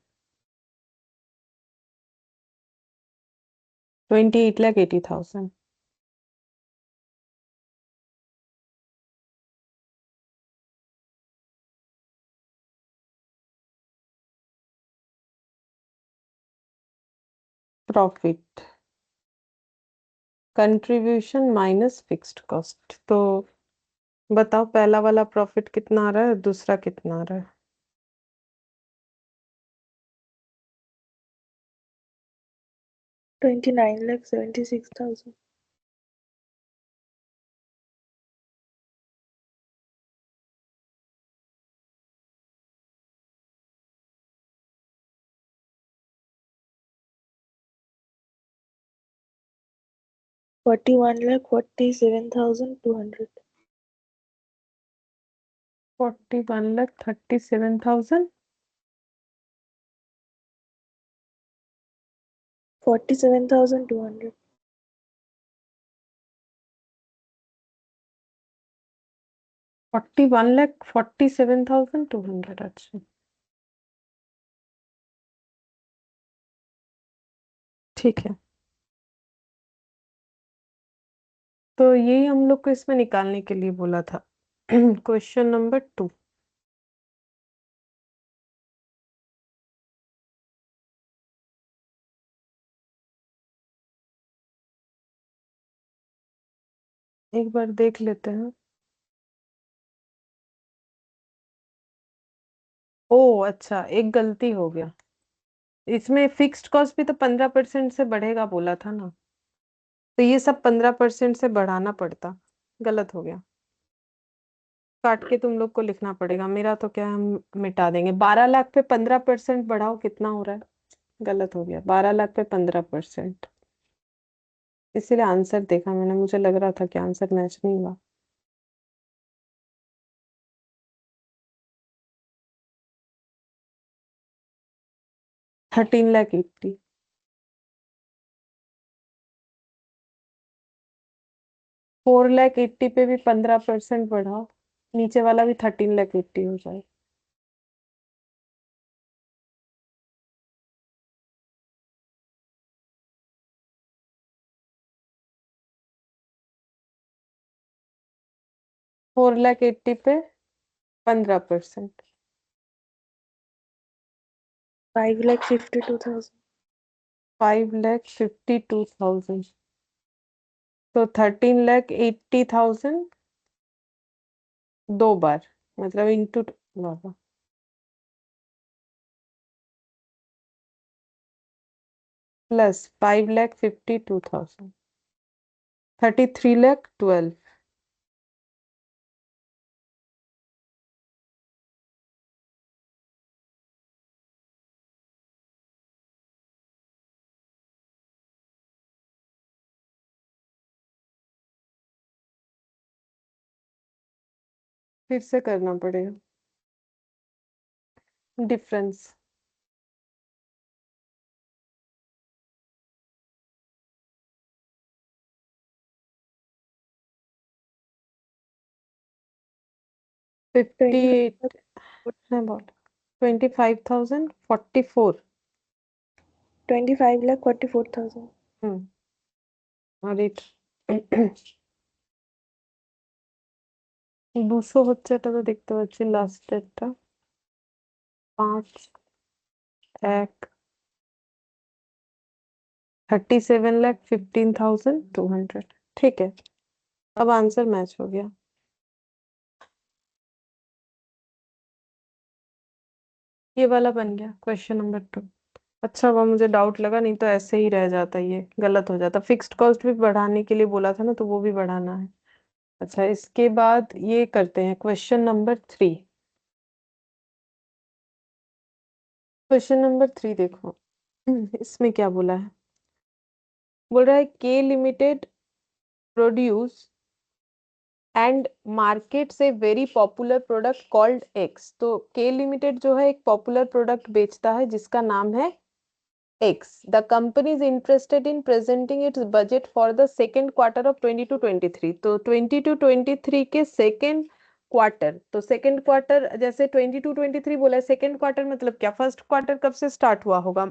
28,80,000 profit contribution minus fixed cost तो बताओ पहला वाला प्रॉफिट कितना आ रहा है दूसरा कितना आ रहा है 29,76,000. $41,47,200. 41,37,000 $47,200. 41,47,200 अच्छा ठीक है तो यही हम लोग को इसमें निकालने के लिए बोला था क्वेश्चन नंबर 2 एक बार देख लेते हैं। ओ अच्छा, एक गलती हो गया इसमें। फिक्स्ड कॉस्ट भी तो 15% से बढ़ेगा बोला था ना, तो ये सब 15% से बढ़ाना पड़ता। गलत हो गया। काट के तुम लोग को लिखना पड़ेगा, मेरा तो क्या है, हम मिटा देंगे। 12 लाख पे 15% बढ़ाओ, कितना हो रहा है? गलत हो गया, 12 लाख पे 15%। इसीलिए आंसर देखा मैंने, मुझे लग रहा था कि आंसर मैच नहीं हुआ। 13 लाख 80। 4 लाख 80 पे भी 15% बढ़ाओ, नीचे वाला भी 13 लाख 80 हो जाए। 4 लाख 80 पे 15%। 5,52,000. 5,52,000, तो 13,80,000 दो बार, मतलब इंटू बाबा, प्लस 5,52,000, 33,12। फिर से करना पड़ेगा डिफरेंस। 25 58 है, बहुत। 25,044। 25,44,000. हम्म। और एक 200 হচ্ছে, এটা তো দেখতে পাচ্ছি লাস্টেরটা। 5 1 37,15,200। ठीक है, अब आंसर मैच हो गया। ये वाला बन गया क्वेश्चन नंबर 2। अच्छा हुआ मुझे डाउट लगा, नहीं तो ऐसे ही रह जाता, ये गलत हो जाता। फिक्स्ड कॉस्ट भी बढ़ाने के लिए बोला था ना, तो वो भी बढ़ाना है। अच्छा, इसके बाद ये करते हैं क्वेश्चन नंबर 3। क्वेश्चन नंबर 3 देखो। इसमें क्या बोला है? बोल रहा है के limited produce and markets a very popular product called x. तो के लिमिटेड जो है एक पॉपुलर प्रोडक्ट बेचता है जिसका नाम है X. The company is interested in presenting its budget for the second quarter of 22-23। तो 22-23 के सेकेंड क्वार्टर, तो सेकेंड क्वार्टर जैसे 22-23 बोला है, सेकेंड क्वार्टर मतलब क्या? फर्स्ट क्वार्टर कब से स्टार्ट हुआ होगा?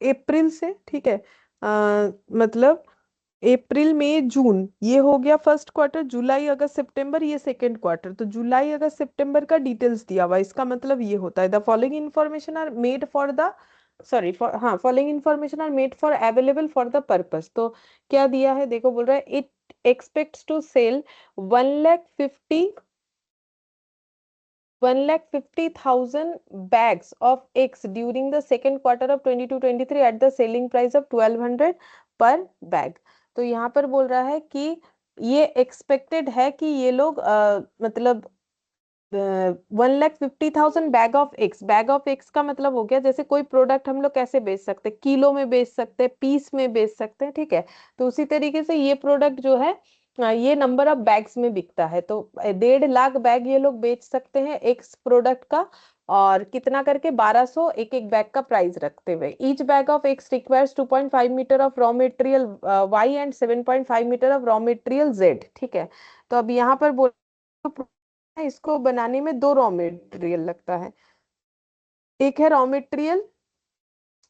अप्रैल से, ठीक है। मतलब अप्रैल मई जून ये हो गया फर्स्ट क्वार्टर, जुलाई अगस्त सितंबर ये सेकेंड क्वार्टर। तो जुलाई अगस्त सितंबर का डिटेल्स दिया हुआ, इसका मतलब ये होता है the following information are made for the, sorry for, हाँ, following information are made for available for the purpose. तो क्या दिया है देखो, बोल रहा है it expects to sell 1,50,000 bags of eggs during the second quarter of 22-23 at the selling price of 1,200 पर बैग। तो यहाँ पर बोल रहा है कि ये एक्सपेक्टेड है कि ये लोग मतलब 1,50,000 bag of eggs. Bag of eggs का मतलब हो गया, जैसे कोई प्रोडक्ट हम लोग कैसे बेच सकते हैं, किलो में बेच सकते हैं, पीस में बेच सकते हैं, ठीक है। तो उसी तरीके से ये प्रोडक्ट जो है ये नंबर ऑफ बैग्स में बिकता है। तो 1.5 लाख बैग ये लोग बेच सकते हैं एक्स प्रोडक्ट का। और कितना करके? 1200 एक एक बैग का प्राइस रखते हुए। Each bag of X requires 2.5 metre of raw material Y and 7.5 metre of raw material Z, ठीक है। तो अब यहाँ पर बोल, इसको बनाने में दो रॉ मटेरियल लगता है, एक है रॉ मटेरियल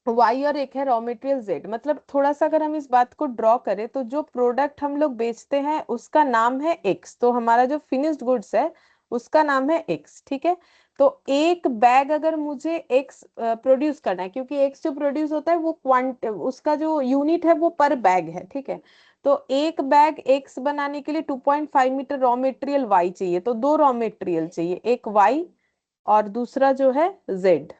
वाई और एक है रॉ मटेरियल जेड। मतलब थोड़ा सा अगर हम इस बात को ड्रॉ करें, तो जो प्रोडक्ट हम लोग बेचते हैं उसका नाम है एक्स, तो हमारा जो फिनिश्ड गुड्स है उसका नाम है एक्स, ठीक है। तो एक बैग अगर मुझे एक्स प्रोड्यूस करना है, क्योंकि एक्स जो प्रोड्यूस होता है वो क्वांट, उसका जो यूनिट है वो पर बैग है, ठीक है। तो एक बैग एक्स बनाने के लिए 2.5 मीटर रॉ मटेरियल वाई चाहिए, तो दो रॉ मटेरियल चाहिए, एक वाई और दूसरा जो है जेड।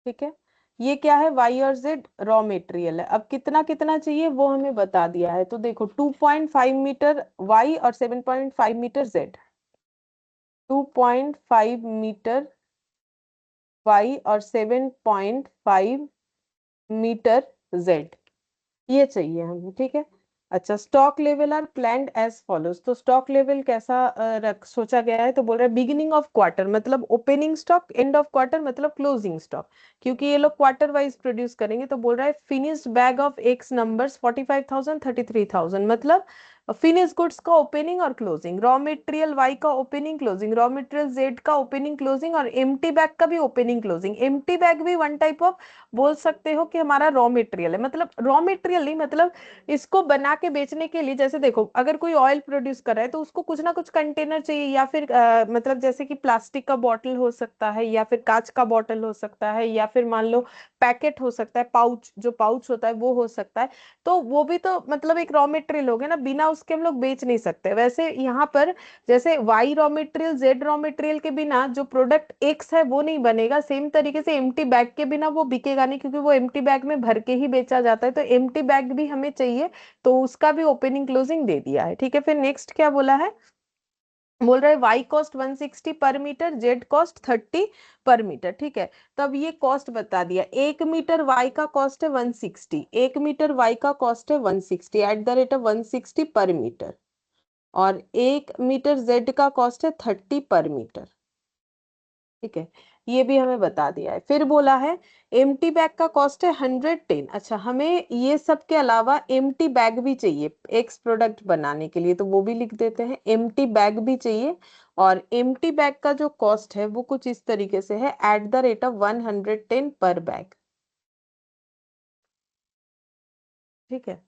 ठीक है, ये क्या है, वाई और जेड रॉ मटेरियल है। अब कितना कितना चाहिए वो हमें बता दिया है, तो देखो 2.5 मीटर वाई और 7.5 मीटर जेड। 2.5 मीटर वाई और 7.5 मीटर जेड, ये चाहिए हमें। ठीक है, अच्छा, stock level are planned as follows. तो स्टॉक लेवल कैसा रख सोचा गया है, तो बोल रहा है बिगिनिंग ऑफ क्वार्टर मतलब opening stock, end of quarter मतलब क्लोजिंग स्टॉक, क्योंकि ये लोग क्वार्टर वाइज प्रोड्यूस करेंगे। तो बोल रहा है finished bag of x numbers 45,000 33,000, मतलब फिनिश गुड्स का ओपनिंग और क्लोजिंग, रॉ मटेरियल वाई का opening closing, raw material Z का ओपनिंग क्लोजिंग, और एम्प्टी बैग का भी ओपनिंग क्लोजिंग। एम्प्टी बैग भी वन टाइप ऑफ बोल सकते हो कि हमारा रॉ मटेरियल है, मतलब रॉ मटेरियल नहीं, मतलब इसको बना के बेचने के लिए। जैसे देखो, अगर कोई ऑयल प्रोड्यूस कर रहा है तो उसको कुछ ना कुछ कंटेनर चाहिए, या फिर मतलब जैसे कि प्लास्टिक का बॉटल हो सकता है, या फिर कांच का बॉटल हो सकता है, या फिर मान लो पैकेट हो सकता है, पाउच, जो पाउच होता है वो हो सकता है। तो वो भी तो मतलब एक रॉ मटेरियल हो गया ना, बिना उसके हम लोग बेच नहीं सकते। वैसे यहाँ पर जैसे Y raw material Z raw material के बिना जो प्रोडक्ट एक्स है वो नहीं बनेगा, सेम तरीके से एम्प्टी बैग के बिना वो बिकेगा नहीं, क्योंकि वो एम्प्टी बैग में भर के ही बेचा जाता है। तो एम्प्टी बैग भी हमें चाहिए, तो उसका भी ओपनिंग क्लोजिंग दे दिया है। ठीक है, फिर नेक्स्ट क्या बोला है, बोल रहा है वाई कॉस्ट 160 पर मीटर, जेड कॉस्ट 30 पर मीटर। ठीक है, तो अब ये कॉस्ट बता दिया, 1 मीटर वाई का कॉस्ट है 160, 1 मीटर वाई का कॉस्ट है 160 एट द रेट ऑफ 160 पर मीटर, और 1 मीटर जेड का कॉस्ट है 30 पर मीटर। ठीक है, ये भी हमें बता दिया है। फिर बोला है एम्प्टी बैग का कॉस्ट है 110। अच्छा, हमें ये सब के अलावा एम्प्टी बैग भी चाहिए एक्स प्रोडक्ट बनाने के लिए, तो वो भी लिख देते हैं, एम्प्टी बैग भी चाहिए। और एम्प्टी बैग का जो कॉस्ट है वो कुछ इस तरीके से है, एट द रेट ऑफ 110 पर बैग। ठीक है,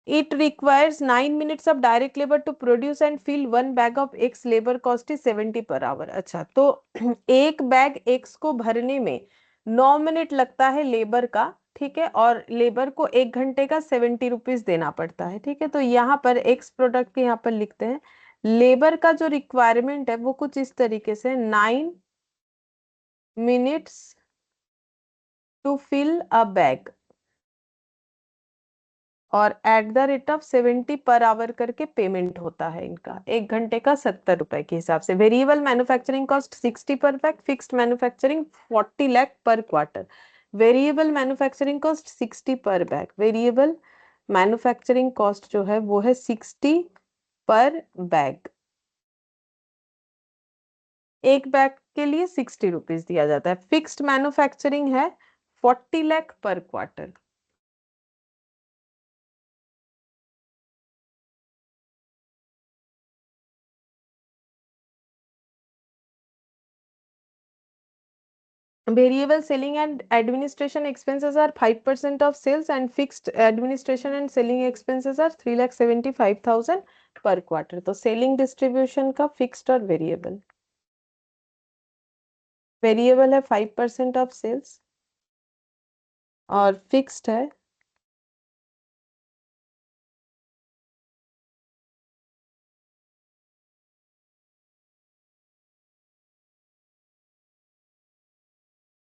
it requires 9 minutes of direct labor to produce and fill one bag of x, labor cost is 70 per hour। अच्छा, तो एक बैग x को भरने में 9 मिनट लगता है लेबर का। ठीक है, और लेबर को 1 घंटे का 70 रुपीज देना पड़ता है। ठीक है, तो यहाँ पर एक्स प्रोडक्ट के यहाँ पर लिखते हैं, लेबर का जो रिक्वायरमेंट है वो कुछ इस तरीके से, 9 minutes to fill a bag, और at the rate of 70 per our करके पेमेंट होता है इनका, 1 घंटे का 70 रुपए के हिसाब से। वेरिएबल मैन्युफैक्चरिंग कॉस्ट 60 पर बैग, फिक्स्ड मैन्युफैक्चरिंग 40 लाख पर क्वार्टर। वेरिएबल मैन्युफैक्चरिंग कॉस्ट 60 पर बैग, वेरिएबल मैन्युफैक्चरिंग कॉस्ट जो है वो है 60 पर बैग। एक बैग के लिए 60 रुपीज दिया जाता है। फिक्स्ड मैन्युफैक्चरिंग है 40 लाख पर quarter. Variable selling and administration expenses are 5% of sales, and fixed administration and selling expenses are 3,75,000 per quarter। तो सेलिंग डिस्ट्रीब्यूशन का फिक्स्ड और वेरिएबल, वेरिएबल है 5% ऑफ सेल्स और फिक्स्ड है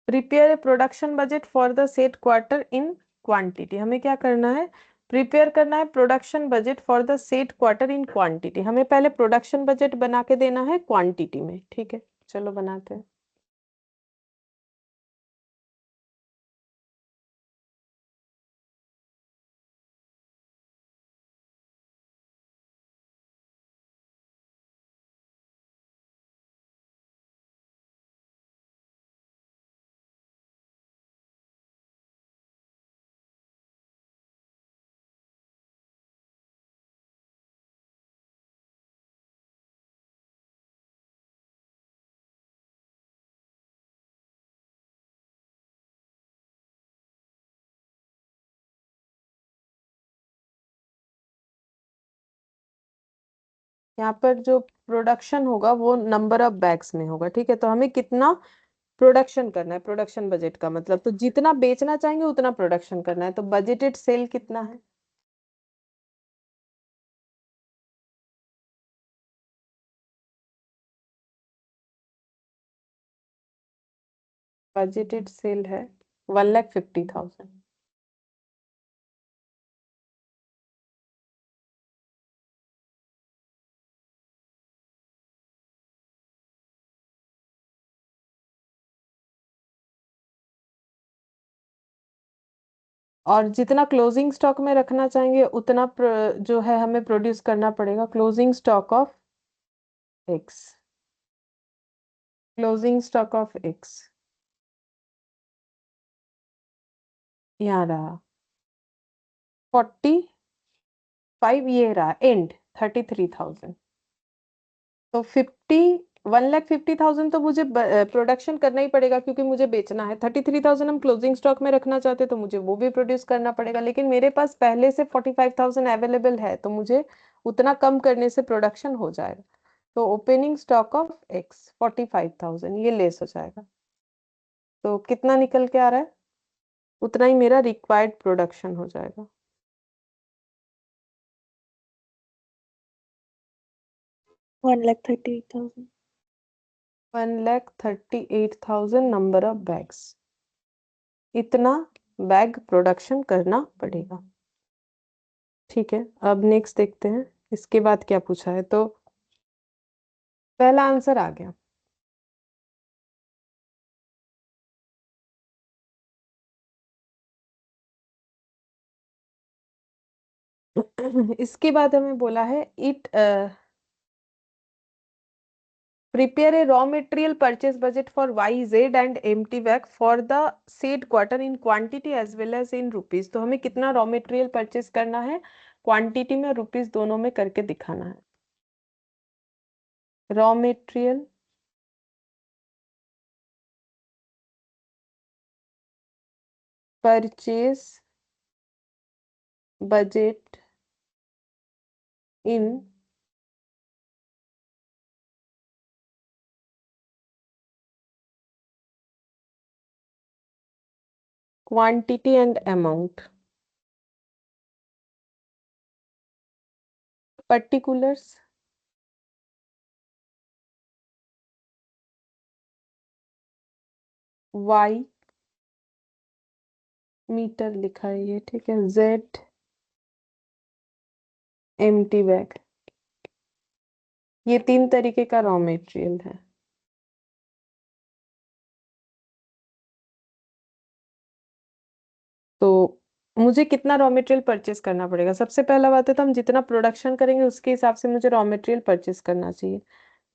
prepare a production budget for the set quarter in quantity. हमें क्या करना है, प्रिपेयर करना है production budget for the set quarter in quantity. हमें पहले प्रोडक्शन बजट बना के देना है क्वांटिटी में। ठीक है, चलो बनाते हैं। यहाँ पर जो प्रोडक्शन होगा वो नंबर ऑफ बैग्स में होगा। ठीक है, तो हमें कितना प्रोडक्शन करना है, प्रोडक्शन बजट का मतलब तो जितना बेचना चाहेंगे उतना प्रोडक्शन करना है। तो बजटेड सेल कितना है, बजटेड सेल है 1,50,000। और जितना क्लोजिंग स्टॉक में रखना चाहेंगे उतना जो है हमें प्रोड्यूस करना पड़ेगा। Closing stock of x, closing stock of x यहाँ रहा 45, ये रहा एंड 33,000। तो 1,50,000 तो मुझे प्रोडक्शन करना ही पड़ेगा क्योंकि मुझे बेचना है। 33,000 हम क्लोजिंग स्टॉक में रखना चाहते तो मुझे वो भी प्रोड्यूस करना पड़ेगा, लेकिन मेरे पास पहले से 45,000 अवेलेबल है तो मुझे उतना कम करने से प्रोडक्शन हो जाएगा। तो ओपनिंग स्टॉक ऑफ एक्स 45,000 ये लेस हो जाएगा। तो कितना निकल के आ रहा है, उतना ही मेरा रिक्वायर्ड प्रोडक्शन हो जाएगा। 1,38,000। 1,38,000 नंबर ऑफ बैग्स, इतना बैग प्रोडक्शन करना पड़ेगा। ठीक है, अब नेक्स्ट देखते हैं इसके बाद क्या पूछा है। तो पहला आंसर आ गया। इसके बाद हमें बोला है it prepare a raw material purchase budget for Y, Z and empty bag for the said quarter in quantity as well as in rupees। तो हमें कितना रॉ मटेरियल परचेस करना है, क्वांटिटी में रुपीस दोनों में करके दिखाना है। Raw material purchase budget in quantity and amount, particulars Y metre लिखा है ये, ठीक है। Z एम्प्टी बैग, ये 3 तरीके का रॉ मटेरियल है। तो मुझे कितना रॉ मटेरियल परचेस करना पड़ेगा, सबसे पहला बात है तो हम जितना प्रोडक्शन करेंगे उसके हिसाब से मुझे रॉ मटेरियल परचेस करना चाहिए।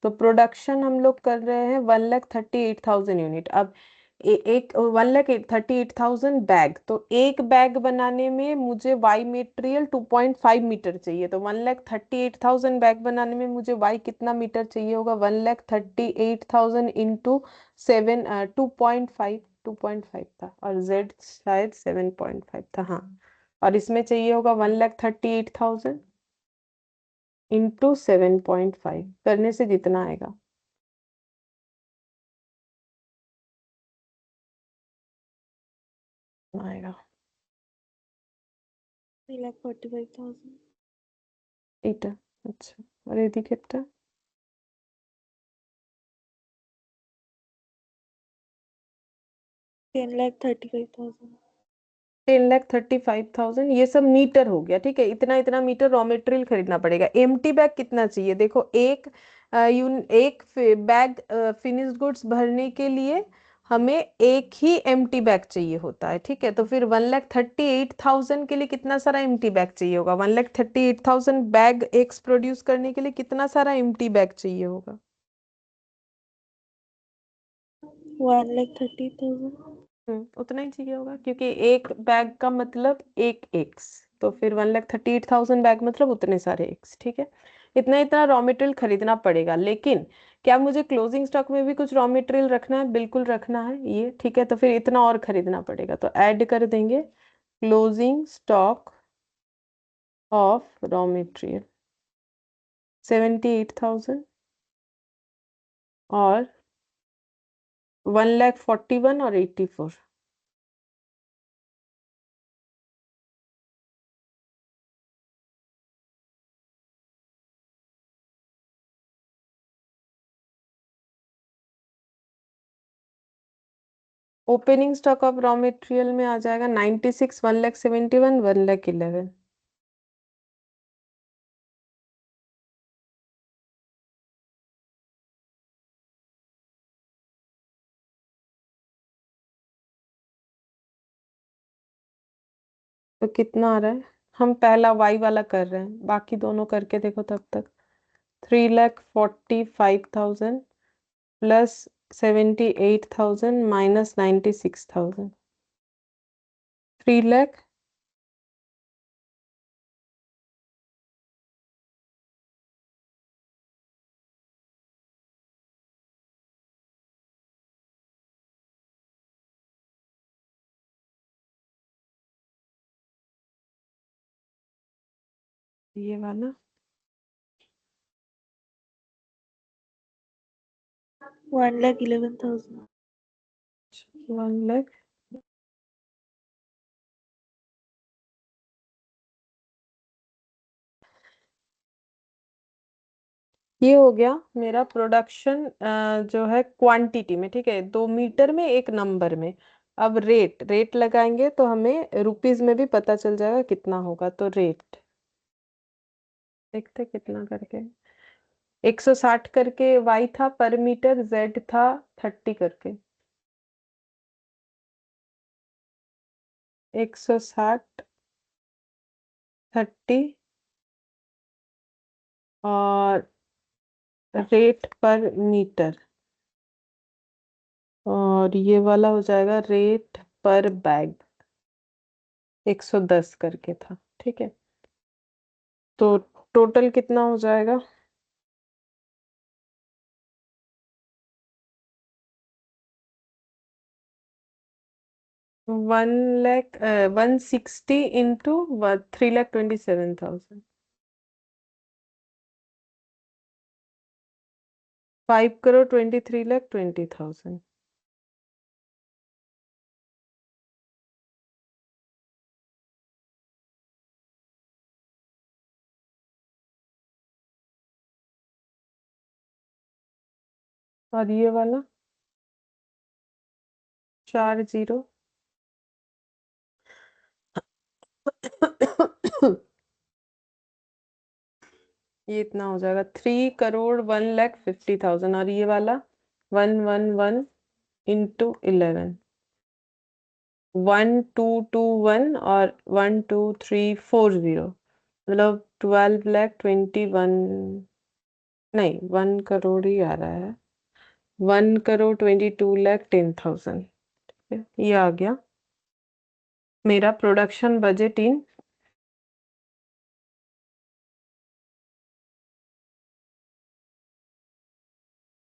तो प्रोडक्शन हम लोग कर रहे हैं 1,38,000 यूनिट। अब एक 1,38,000 बैग, तो एक बैग बनाने में मुझे वाई मटेरियल 2.5 मीटर चाहिए। तो 1,38,000 बैग बनाने में मुझे वाई कितना मीटर चाहिए होगा, 1,38,000 इंटू 7, 2.5, 2.5 था और जेड शायद 7.5 था, हाँ। और इसमें चाहिए होगा 1,38,000 इंटू 7.5 करने से जितना आएगा आएगा 3,45,000। 8। अच्छा, और ये कितना? 10,35,000। 10,35,000, ये सब मीटर हो गया, ठीक है। इतना इतना मीटर रॉ मटेरियल खरीदना पड़ेगा। एम्प्टी बैग कितना चाहिए, देखो एक एक बैग फिनिश्ड गुड्स भरने के लिए हमें एक ही एम्प्टी बैग चाहिए होता है, ठीक है। तो फिर 1,38,000 के लिए कितना सारा एम्प्टी बैग चाहिए होगा, 1,38,000 बैग एक्स प्रोड्यूस करने के लिए कितना सारा एम्प्टी बैग चाहिए होगा। 1,30,000। उतना ही चाहिए होगा क्योंकि एक बैग का मतलब एक एक्स। तो फिर 1,38,000 बैग मतलब उतने सारे एक्स, ठीक है। इतना इतना रॉ मटेरियल खरीदना पड़ेगा, लेकिन क्या मुझे क्लोजिंग स्टॉक में भी कुछ रॉ मटेरियल रखना है, बिल्कुल रखना है ये, ठीक है। तो फिर इतना और खरीदना पड़ेगा, तो ऐड कर देंगे closing stock of raw material 78,000 और 1,41,000 और 84। Opening stock of raw material में आ जाएगा 96, 1,71, 1,11। तो कितना आ रहा है? हम पहला वाई वाला कर रहे हैं, बाकी दोनों करके देखो तब तक। 3,45,000 प्लस 78,000 माइनस 96,000। 3 लाख। ये वाला 1,11,000। 1 लाख। ये हो गया मेरा प्रोडक्शन जो है क्वांटिटी में, ठीक है, 2 मीटर में, एक नंबर में। अब रेट रेट लगाएंगे तो हमें रुपीज में भी पता चल जाएगा कितना होगा। तो रेट देखते कितना करके। 160 करके वाई था पर मीटर, जेड था 30 करके। 160, 30 और रेट पर मीटर। और ये वाला हो जाएगा रेट पर बैग, 110 करके था, ठीक है। तो टोटल कितना हो जाएगा? 1 लाख 160 इंटू 3,27,000। 5,23,20,000। और ये वाला 4 0। ये इतना हो जाएगा 3,01,50,000। और ये वाला 111 इंटू 11, 1,221 और 1,2,3,4,0, मतलब 12,21। नहीं, 1 करोड़ ही आ रहा है। 1,22,10,000। ये आ गया मेरा production budget in.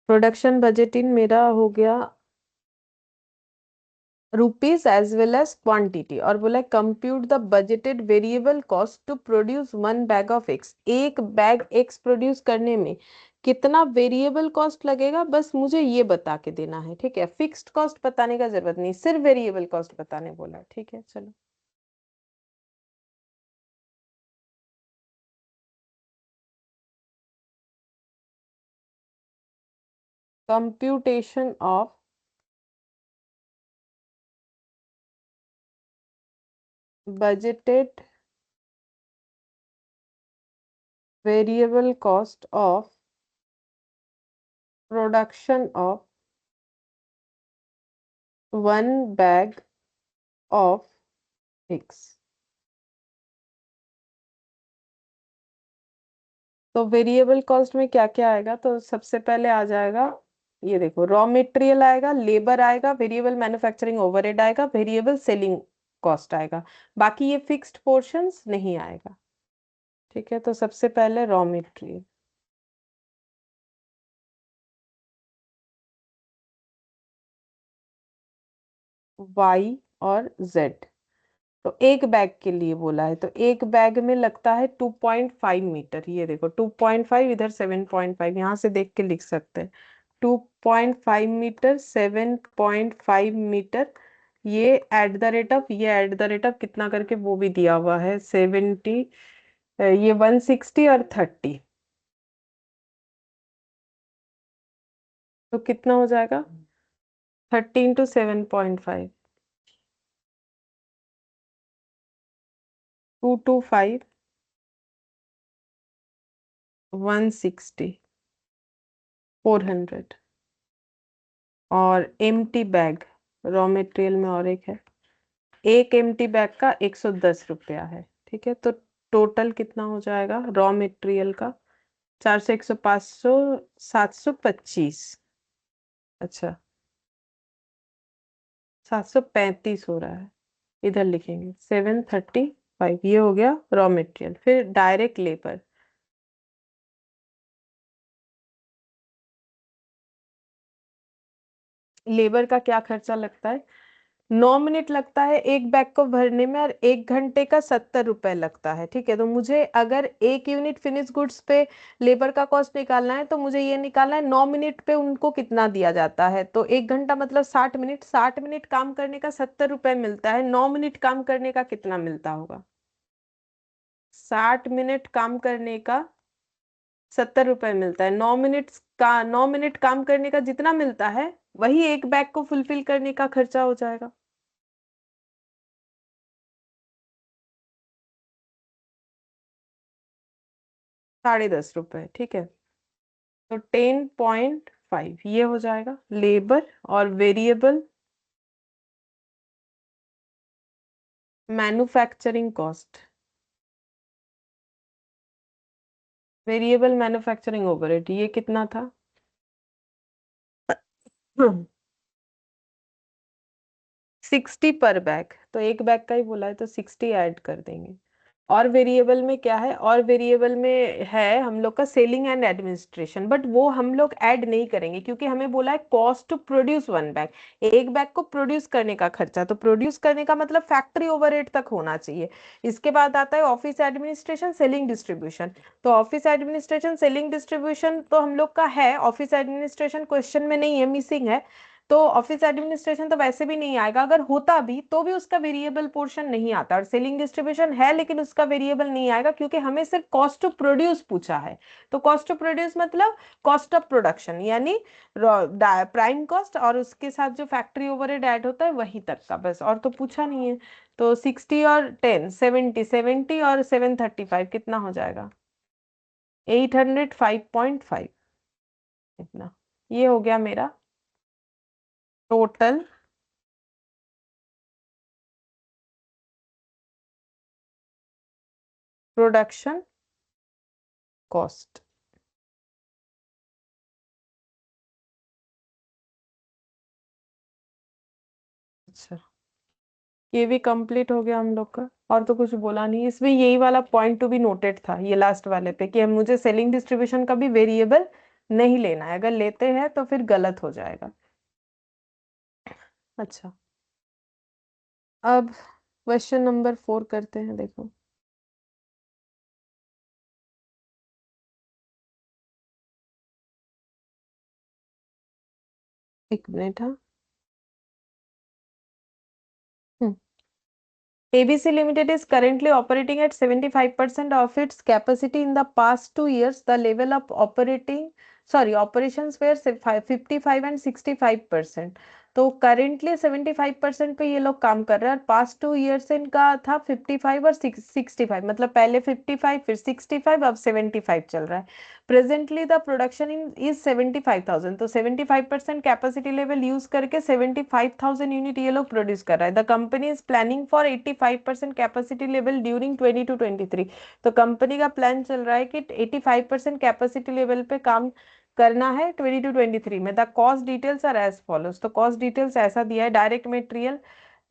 Production budget in मेरा हो गया rupees as well as quantity. और बोला compute the budgeted variable cost to produce 1 bag of X. एक बैग एक्स प्रोड्यूस करने में कितना वेरिएबल कॉस्ट लगेगा, बस मुझे ये बता के देना है, ठीक है। फिक्स्ड कॉस्ट बताने का जरूरत नहीं, सिर्फ वेरिएबल कॉस्ट बताने बोला, ठीक है। चलो, computation of budgeted variable cost of production of 1 bag of x. तो वेरिएबल कॉस्ट में क्या क्या आएगा? तो सबसे पहले आ जाएगा, ये देखो, रॉ मटेरियल आएगा, लेबर आएगा, वेरिएबल मैन्युफैक्चरिंग ओवरहेड आएगा, वेरिएबल सेलिंग कॉस्ट आएगा। बाकी ये फिक्स्ड पोर्शंस नहीं आएगा, ठीक है। तो सबसे पहले रॉ मटेरियल, वाई और जेड। तो एक बैग के लिए बोला है, तो एक बैग में लगता है 2.5 मीटर। ये देखो 2.5, इधर 7.5, यहाँ से देख के लिख सकते हैं। 2.5 मीटर, 7.5 मीटर। ये एट द रेट ऑफ, ये एट द रेट ऑफ कितना करके वो भी दिया हुआ है, 70, ये 160 और 30। तो कितना हो जाएगा? 13 to 7.5, 225, 160, 400। और एम्प्टी बैग रॉ मटेरियल में और एक है, एक एम्प्टी बैग का 110 रुपया है। ठीक है, तो टोटल कितना हो जाएगा रॉ मटेरियल का? 400, 100, 500, 725। अच्छा, 735 हो रहा है। इधर लिखेंगे 735, ये हो गया रॉ मटेरियल। फिर डायरेक्ट लेबर, लेबर का क्या खर्चा लगता है? 9 मिनट लगता है एक बैग को भरने में, और 1 घंटे का 70 रुपए लगता है। ठीक है, तो मुझे अगर 1 यूनिट फिनिश गुड्स पे लेबर का कॉस्ट निकालना है, तो मुझे ये निकालना है 9 मिनट पे उनको कितना दिया जाता है। तो 1 घंटा मतलब 60 मिनट, 60 मिनट काम करने का 70 रुपए मिलता है, 9 मिनट काम करने का कितना मिलता होगा? 60 मिनट काम करने का 70 रुपए मिलता है। 9 मिनट काम करने का जितना मिलता है, वही एक बैग को फुलफिल करने का खर्चा हो जाएगा। 10.5 रुपए। ठीक है, तो 10.5 ये हो जाएगा लेबर। और variable manufacturing cost, variable manufacturing overhead ये कितना था? 60 पर बैग, तो एक बैग का ही बोला है तो 60 ऐड कर देंगे। और वेरिएबल में क्या है? और वेरिएबल में है हम लोग का सेलिंग एंड एडमिनिस्ट्रेशन, बट वो हम लोग ऐड नहीं करेंगे, क्योंकि हमें बोला है cost to produce one bag, एक बैग को प्रोड्यूस करने का खर्चा। तो प्रोड्यूस करने का मतलब फैक्ट्री ओवरहेड तक होना चाहिए। इसके बाद आता है ऑफिस एडमिनिस्ट्रेशन, सेलिंग डिस्ट्रीब्यूशन। तो ऑफिस एडमिनिस्ट्रेशन, सेलिंग डिस्ट्रीब्यूशन तो हम लोग का है, ऑफिस एडमिनिस्ट्रेशन क्वेश्चन में नहीं है, मिसिंग है। तो ऑफिस एडमिनिस्ट्रेशन तो वैसे भी नहीं आएगा, अगर होता भी तो भी उसका वेरिएबल पोर्शन नहीं आता। और सेलिंग डिस्ट्रीब्यूशन है लेकिन उसका वेरिएबल नहीं आएगा, क्योंकि हमें सिर्फ कॉस्ट टू प्रोड्यूस पूछा है। तो कॉस्ट टू प्रोड्यूस मतलब कॉस्ट ऑफ प्रोडक्शन, यानी प्राइम कॉस्ट और उसके साथ जो फैक्ट्री ओवरहेड ऐड होता है वही तक का, बस और तो पूछा नहीं है। तो 60 और 10, 70, 70 और 735 कितना हो जाएगा? 805.5। इतना, ये हो गया मेरा टोटल प्रोडक्शन कॉस्ट। अच्छा, ये भी कंप्लीट हो गया हम लोग का। और तो कुछ बोला नहीं इसमें, यही वाला पॉइंट टू बी नोटेड था ये लास्ट वाले पे, कि हम मुझे सेलिंग डिस्ट्रीब्यूशन का भी वेरिएबल नहीं लेना है, अगर लेते हैं तो फिर गलत हो जाएगा। अच्छा, अब क्वेश्चन नंबर 4 करते हैं, देखो। 1 मिनट, हाँ। हम्म। ABC Limited is currently operating at 75% of its capacity. In the past 2 years, the level of operations were 55 and 65%. तो करेंटली 75% पे ये लोग काम कर रहे हैं, और पास्ट 2 ईयर से इनका था 55 और 65, मतलब पहले 55 फिर 65, अब 75 चल रहा है। Presently the production in is 75,000, तो 75% कैपेसिटी लेवल यूज करके 75,000 यूनिट ये लोग प्रोड्यूस कर रहा है। The company is planning for 85% capacity level during 20 to 23। तो कंपनी का प्लान चल रहा है कि 85% कैपेसिटी लेवल पे काम करना है 20 to 23 में। The cost details are as follows, तो कॉस्ट डिटेल्स ऐसा दिया है। डायरेक्ट मटेरियल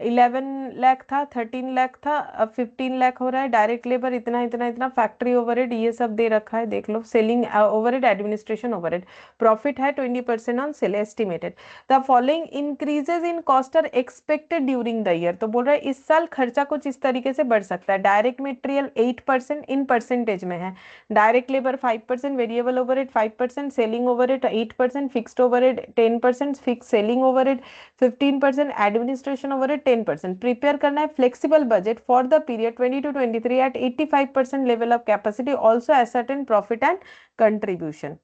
11 लाख था, 13 लाख था, अब 15 लाख हो रहा है। डायरेक्ट लेबर इतना इतना इतना, फैक्ट्री ओवरहेड ये सब दे रखा है, देख लो। Selling overhead, administration overhead. Profit है 20% on sale estimated. The following increases in cost are expected during the year, तो बोल रहा है इस साल खर्चा कुछ इस तरीके से बढ़ सकता है। डायरेक्ट मटेरियल 8% इन परसेंटेज में है, direct labour 5%, variable overhead 5%, selling overhead 8%, fixed overhead 10%, fix selling overhead 15%, administration overhead 10%। Prepare करना है flexible budget for the period 20 to 23 at 85% level of capacity, also ascertain profit and contribution.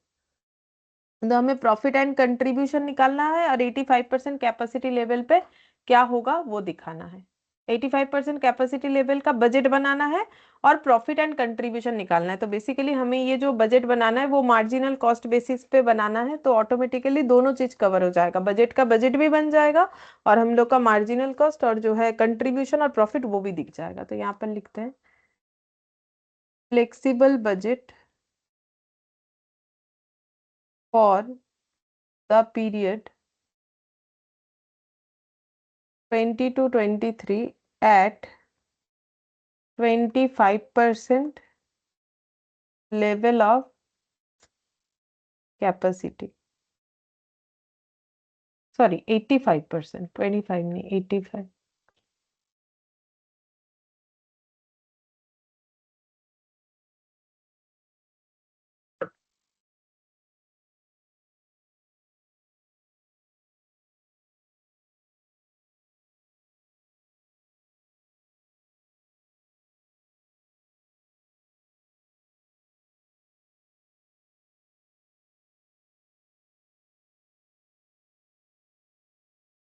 तो हमें प्रॉफिट एंड कंट्रीब्यूशन निकालना है और 85% कैपेसिटी लेवल पे क्या होगा वो दिखाना है। 85% कैपेसिटी लेवल का बजट बनाना है और प्रॉफिट एंड कंट्रीब्यूशन निकालना है। तो बेसिकली हमें ये जो बजट बनाना है वो मार्जिनल कॉस्ट बेसिस पे बनाना है, तो ऑटोमेटिकली दोनों चीज कवर हो जाएगा, बजट का बजट भी बन जाएगा और हम लोग का मार्जिनल कॉस्ट और जो है कंट्रीब्यूशन और प्रॉफिट वो भी दिख जाएगा। तो यहाँ पर लिखते हैं flexible budget for the period 20 to 23 at 25% level of capacity, sorry 85%, 25 नहीं 85।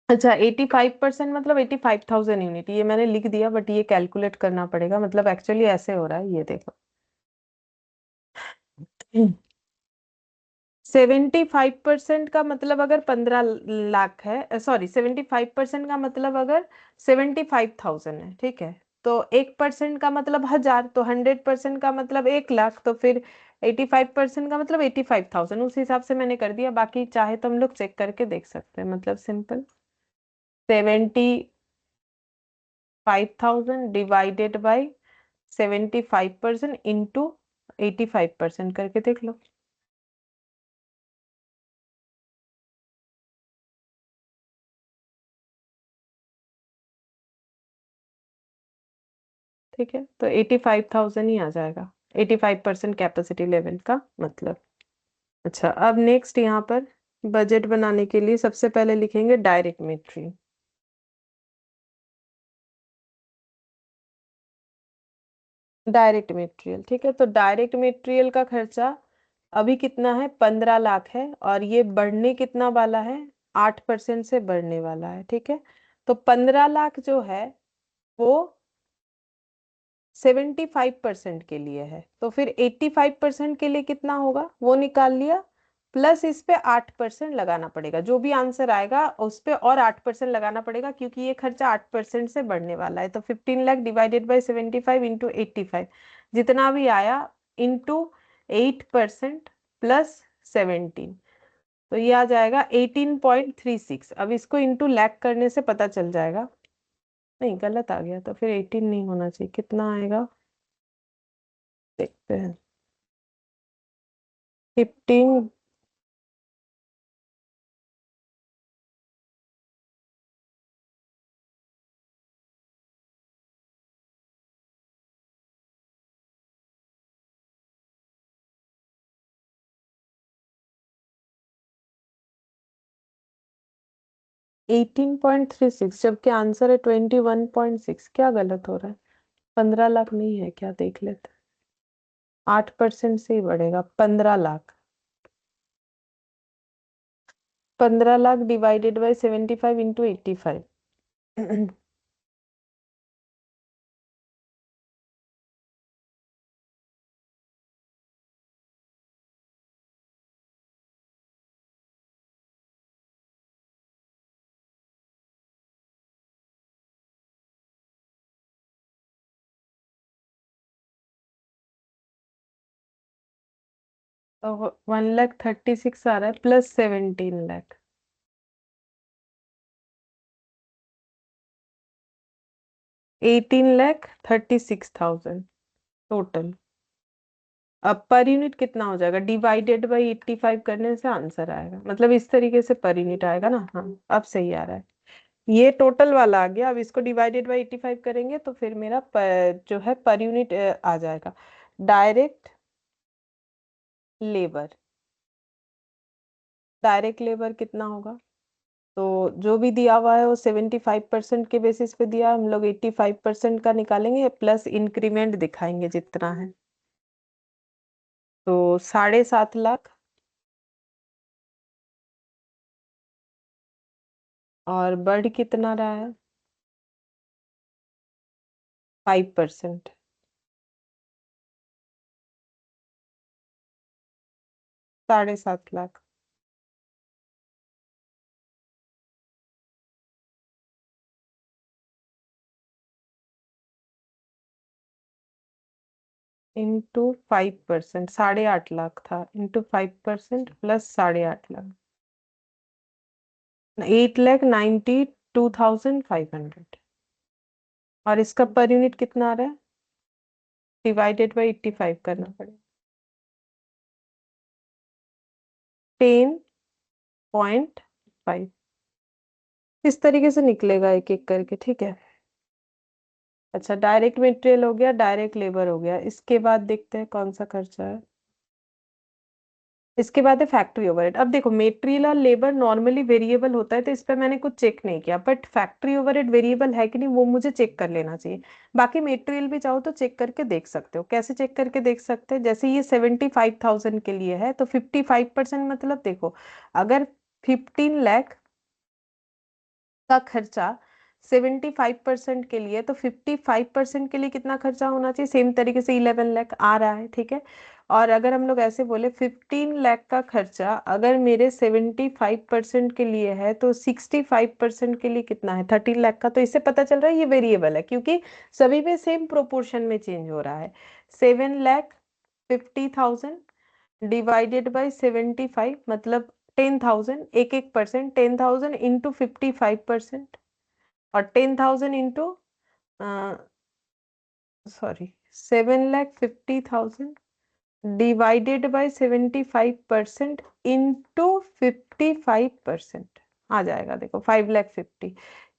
अच्छा 85% मतलब 85,000 यूनिट, ये मैंने लिख दिया बट ये कैलकुलेट करना पड़ेगा, मतलब एक्चुअली ऐसे हो रहा है, ये देखो 75% का मतलब अगर 15 लाख है, सॉरी 75% का मतलब अगर 75,000 है, ठीक है। तो 1% का मतलब 1000, तो 100% का मतलब 1 लाख, तो फिर 85% का मतलब 85,000, उस हिसाब से मैंने कर दिया। बाकी चाहे तो हम लोग चेक करके देख सकते हैं, मतलब सिंपल 75,000 डिवाइडेड बाई 75% इंटू 85% करके देख लो। ठीक है, तो 85,000 ही आ जाएगा 85% कैपेसिटी लेवल का मतलब। अच्छा, अब नेक्स्ट यहाँ पर बजट बनाने के लिए सबसे पहले लिखेंगे डायरेक्ट मटेरियल। डायरेक्ट मटेरियल, ठीक है, तो डायरेक्ट मटेरियल का खर्चा अभी कितना है, 15 लाख है, और ये बढ़ने कितना वाला है, 8% से बढ़ने वाला है, ठीक है। तो 15 लाख जो है वो 75% के लिए है, तो फिर 85% के लिए कितना होगा वो निकाल लिया, प्लस इस पे 8% लगाना पड़ेगा, जो भी आंसर आएगा उस पे और 8% लगाना पड़ेगा, क्योंकि ये खर्चा 8% से बढ़ने वाला है। तो 15 लाख डिवाइडेड बाई 75 इंटू 85, जितना भी आया इंटू 8% प्लस 17, तो ये आ जाएगा 18.36। अब इसको इंटू लैख करने से पता चल जाएगा, नहीं गलत आ गया, तो फिर 18 नहीं होना चाहिए, कितना आएगा देखते हैं। 15, 18.36, जबकि आंसर है 21.6, क्या गलत हो रहा है? 15 लाख नहीं है क्या, देख लेते। 8% से ही बढ़ेगा, 15 lakh. 15 lakh divided by 75 into 85। 1,36,000 आ रहा है प्लस 17 लाख, 18,36,000 टोटल। अब पर यूनिट कितना हो जाएगा, डिवाइडेड बाई 85 करने से आंसर आएगा, मतलब इस तरीके से पर यूनिट आएगा ना। हाँ, अब सही आ रहा है, ये टोटल वाला आ गया। अब इसको डिवाइडेड बाई 85 करेंगे तो फिर मेरा जो है पर यूनिट आ जाएगा। डायरेक्ट लेबर, डायरेक्ट लेबर कितना होगा, तो जो भी दिया हुआ है वो 75% के बेसिस पे दिया, हम लोग 85% का निकालेंगे प्लस इंक्रीमेंट दिखाएंगे जितना है, तो 7.5 लाख और बढ़ कितना रहा है? 5%। 7.5 लाख इंटू 5%, 8.5 लाख था, इंटू 5% प्लस 8.5 लाख, 8,92,500। और इसका पर यूनिट कितना आ रहा है? डिवाइडेड बाई 85 करना पड़ेगा। 10.5 इस तरीके से निकलेगा एक एक करके, ठीक है। अच्छा, डायरेक्ट मटेरियल हो गया, डायरेक्ट लेबर हो गया। इसके बाद देखते हैं कौन सा खर्चा है। इसके बाद है फैक्ट्री ओवरहेड। अब देखो, मेटेरियल और लेबर नॉर्मली वेरिएबल होता है, तो इस पे मैंने कुछ चेक नहीं किया, बट फैक्ट्री ओवरहेड वेरिएबल है कि नहीं वो मुझे चेक कर लेना चाहिए। बाकी मेटेरियल भी चाहो तो चेक करके देख सकते हो। कैसे चेक करके देख सकते हैं? जैसे ये 75,000 के लिए है, तो 55% मतलब देखो, अगर 15 लाख का खर्चा 75% के लिए, तो 55% के लिए कितना खर्चा होना चाहिए? सेम तरीके से 11 लाख आ रहा है, ठीक है। और अगर हम लोग ऐसे बोले 15 लाख का खर्चा अगर मेरे 75% के लिए है, तो 65% के लिए कितना है? 13 लाख का। तो इससे पता चल रहा है ये वेरिएबल है, क्योंकि सभी में सेम प्रोपोर्शन में चेंज हो रहा है। 7,50,000 डिवाइडेड बाई 75 मतलब 10,000, एक एक परसेंट, 10,000 इंटू 55%, और 10,000 into, sorry, 7,50,000 divided by 75% into 55% आ जाएगा। देखो 5,50,000,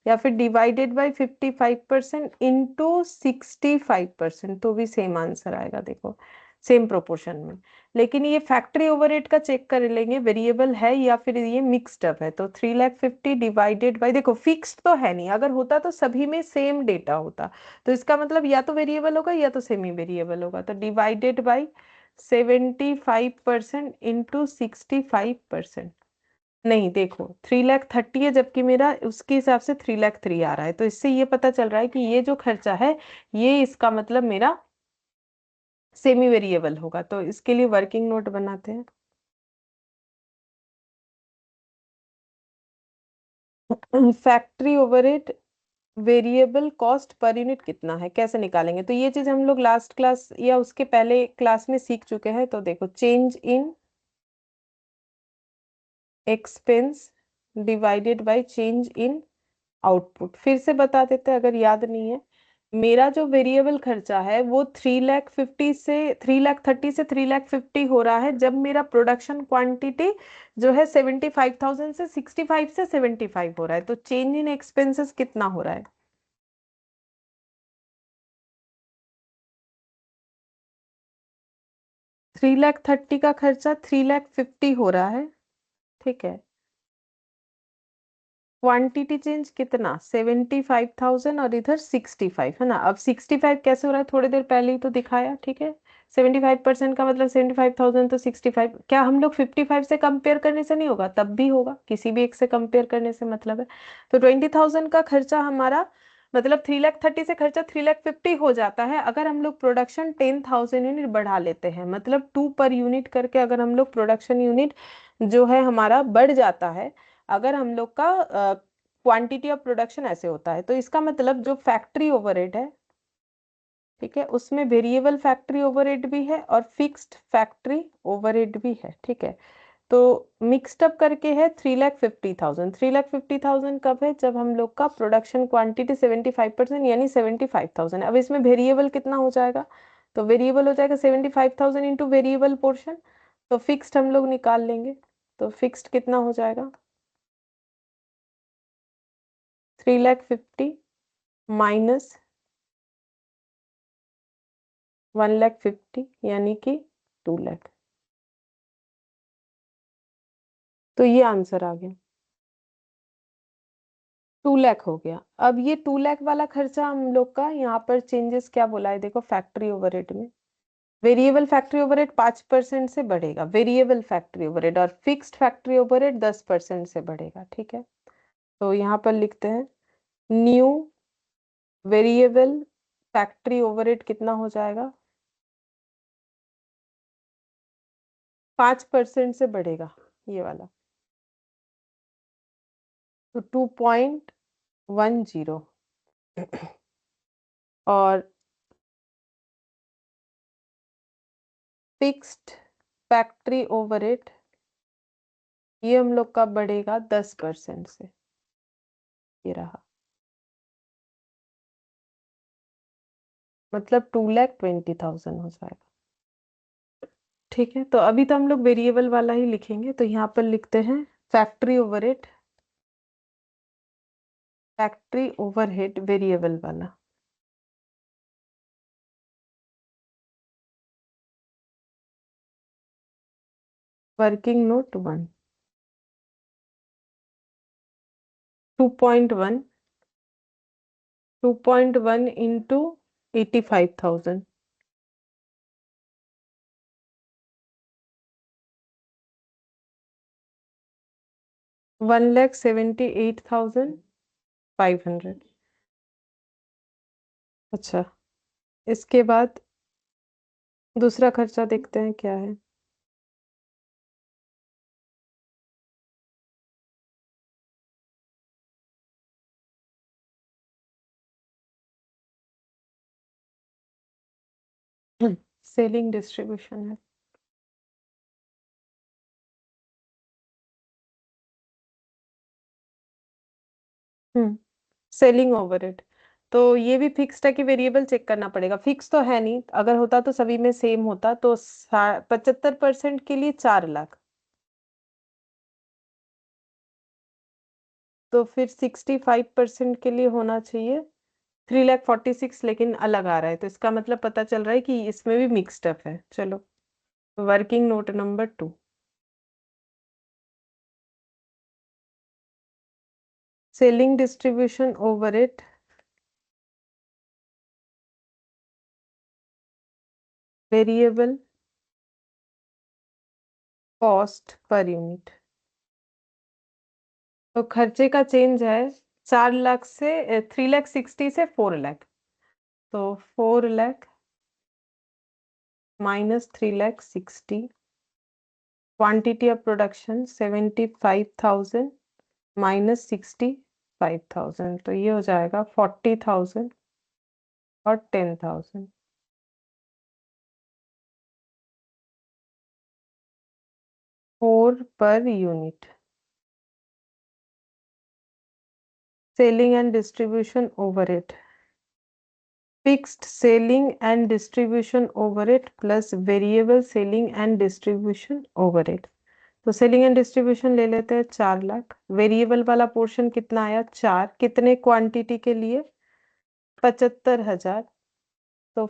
या फिर डिवाइडेड बाई 55% इंटू 65%, तो भी सेम आंसर आएगा। देखो सेम प्रोपोर्शन में। लेकिन ये फैक्ट्री ओवरहेड का चेक कर लेंगे, वेरिएबल है या फिर ये मिक्स्ड अप है। तो 3,50,000 डिवाइडेड बाई, देखो फिक्स्ड तो है नहीं, अगर होता तो सभी में सेम डेटा होता, तो इसका मतलब या तो वेरिएबल होगा या तो सेमी वेरिएबल होगा। तो डिवाइडेड बाई 75% इंटू 65%। नहीं, देखो 3,30,000 है, जबकि मेरा उसके हिसाब से 3,03,000 आ रहा है। तो इससे ये पता चल रहा है कि ये जो खर्चा है, ये इसका मतलब मेरा सेमी वेरिएबल होगा। तो इसके लिए वर्किंग नोट बनाते हैं। Factory overhead variable cost per unit कितना है, कैसे निकालेंगे? तो ये चीज हम लोग लास्ट क्लास या उसके पहले क्लास में सीख चुके हैं। तो देखो, change in expense divided by change in output. फिर से बता देते हैं अगर याद नहीं है। मेरा जो वेरिएबल खर्चा है वो 3,30,000 से 3,50,000 हो रहा है, जब मेरा प्रोडक्शन क्वांटिटी जो है 75,000 से 65 से 75 हो रहा है। तो चेंज इन एक्सपेंसेस कितना हो रहा है? 3,30,000 का खर्चा 3,50,000 हो रहा है, ठीक है। क्वांटिटी चेंज कितना? 75,000 और इधर 65 है ना। अब 65 कैसे हो रहा है? थोड़ी देर पहले ही तो दिखाया, ठीक है। 75% का मतलब 75,000, तो 65 क्या हम लोग 55 से कंपेयर करने से नहीं होगा? तब भी होगा, किसी भी एक से कंपेयर करने से मतलब है। तो 20,000 का खर्चा हमारा मतलब 3,30,000 से खर्चा 3,50,000 हो जाता है, अगर हम लोग प्रोडक्शन 10,000 यूनिट बढ़ा लेते हैं। मतलब 2 पर यूनिट करके अगर हम लोग प्रोडक्शन यूनिट जो है हमारा बढ़ जाता है, अगर हम लोग का क्वांटिटी ऑफ प्रोडक्शन ऐसे होता है, तो इसका मतलब जो फैक्ट्री ओवरहेड है, ठीक है, उसमें वेरिएबल फैक्ट्री ओवरहेड भी है और फिक्स्ड फैक्ट्री ओवरहेड भी है, ठीक है। तो मिक्स्ड अप करके है 3,50,000। 3,50,000 कब है? जब हम लोग का प्रोडक्शन क्वांटिटी 75% यानी 75,000। अब इसमें वेरिएबल कितना हो जाएगा? तो वेरिएबल हो जाएगा 75,000 इंटू वेरिएबल पोर्शन। तो फिक्स्ड हम लोग निकाल लेंगे। तो फिक्स्ड कितना हो जाएगा? 3,50,000 माइनस 1,50,000 यानी कि 2 लाख। तो ये आंसर आ गया, 2 लाख हो गया। अब ये 2 लाख वाला खर्चा हम लोग का यहाँ पर चेंजेस क्या बोला है? देखो फैक्ट्री ओवरहेड में वेरिएबल फैक्ट्री ओवरहेड 5% से बढ़ेगा, वेरिएबल फैक्ट्री ओवरहेड, और फिक्स्ड फैक्ट्री ओवरहेड 10% से बढ़ेगा, ठीक है। तो यहाँ पर लिखते हैं न्यू वेरिएबल फैक्ट्री ओवरहेड कितना हो जाएगा, 5% से बढ़ेगा ये वाला, तो 2.10। और फिक्स्ड फैक्ट्री ओवरहेड ये हम लोग का बढ़ेगा 10% से, ये रहा, मतलब 2,20,000 हो जाएगा। ठीक है, तो अभी तो हम लोग वेरिएबल वाला ही लिखेंगे, तो यहाँ पर लिखते हैं factory overhead, factory overhead variable वाला। Working note 1, 2.1, 2.1 into 85,000, 1,78,500। अच्छा, इसके बाद दूसरा खर्चा देखते हैं क्या है। सेलिंग डिस्ट्रीब्यूशन है। हम्म सेलिंग ओवरहेड, तो ये भी फिक्स्ड है कि वेरिएबल, चेक करना पड़ेगा। फिक्स तो है नहीं, अगर होता तो सभी में सेम होता, तो 75% के लिए 4 लाख, तो फिर 65% के लिए होना चाहिए 3,46,000, लेकिन अलग आ रहा है, तो इसका मतलब पता चल रहा है कि इसमें भी मिक्स्ड अप है। चलो, working note number 2, selling distribution overhead variable cost per unit. तो खर्चे का चेंज है 4 लाख से 3,60,000 से 4 लाख, तो 4 lakh minus 3,60,000, quantity of production 75,000 minus 65,000, तो ये हो जाएगा 40,000 और 10,000। 4 per unit. Selling and distribution overhead, fixed selling and distribution overhead plus variable selling and distribution overhead. तो सेलिंग एंड डिस्ट्रीब्यूशन ले लेते हैं 4 लाख, वेरिएबल वाला पोर्शन कितना आया 4, कितने क्वांटिटी के लिए 75,000, तो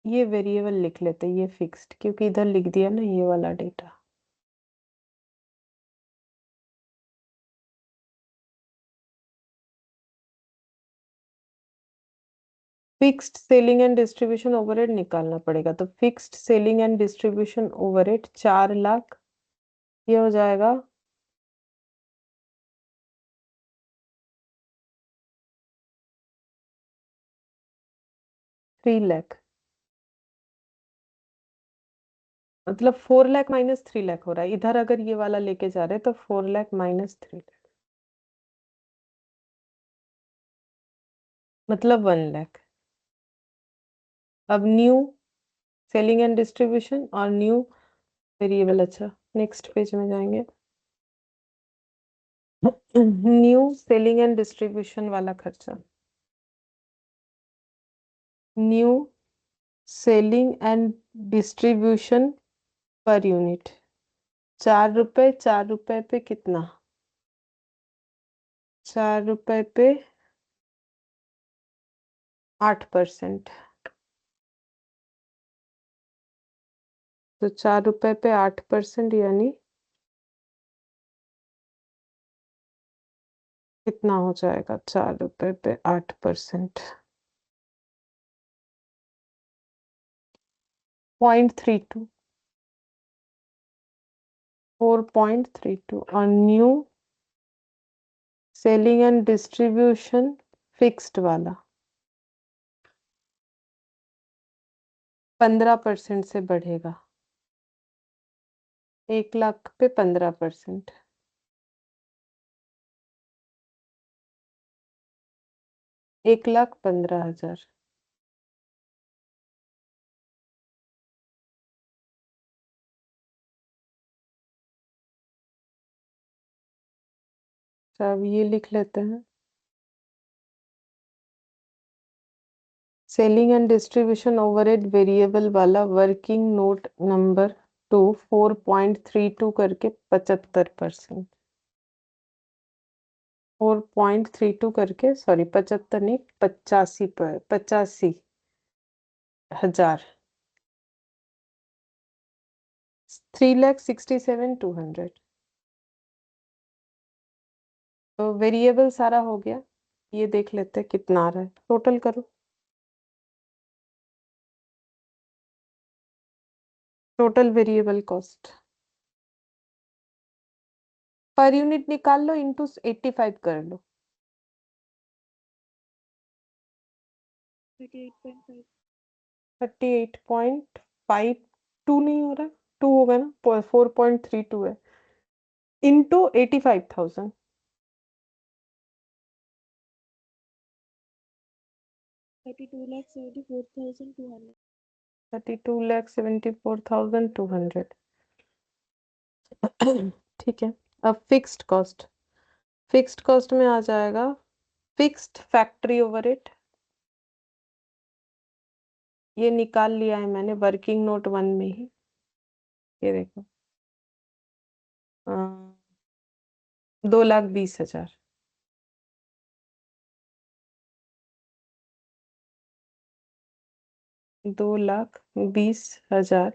ये वेरिएबल लिख लेते हैं, ये फिक्स्ड, क्योंकि इधर लिख दिया ना ये वाला data. Fixed selling and distribution overhead निकालना पड़ेगा, तो fixed selling and distribution overhead 4 lakh, ये हो जाएगा 3 लाख, मतलब 4 लाख माइनस 3 लाख हो रहा है इधर, अगर ये वाला लेके जा रहे हैं तो 4 लाख माइनस 3 लाख, मतलब 1 लाख। अब न्यू सेलिंग एंड डिस्ट्रीब्यूशन और न्यू वेरिएबल। अच्छा, नेक्स्ट पेज में जाएंगे। न्यू सेलिंग एंड डिस्ट्रीब्यूशन वाला खर्चा, new selling and distribution per unit, 4 रुपए, 4 रुपए पे कितना, 4 रुपए पे 8%, तो 4 रुपए पे 8%, यानी कितना हो जाएगा 4 रुपए पे 8%, 0.32, 4.32। और new selling and distribution fixed वाला 15% से बढ़ेगा, 1 लाख पे 15%। 1,15,000। तो अब ये लिख लेते हैं, selling and distribution overhead variable वाला वर्किंग नोट नंबर 2 4.32 करके 75%। 4.32 करके, सॉरी 75 नहीं, 85 पर 85,000। 3,67,200। तो वेरिएबल सारा हो गया। ये देख लेते हैं कितना आ रहा है, टोटल करो। Total variable cost per unit निकाल लो, इंटू 85 कर लो। 38.5। 38.52 नहीं हो रहा, 2 होगा ना, 4.32 है, इंटू 85,000। 32,74,200। 32,74,200। ठीक है। अब फिक्स्ड कॉस्ट, फिक्स्ड कॉस्ट में आ जाएगा फिक्स्ड फैक्ट्री ओवरहेड। ये निकाल लिया है मैंने वर्किंग नोट 1 में ही। ये देखो, 2,20,000। 2,20,000।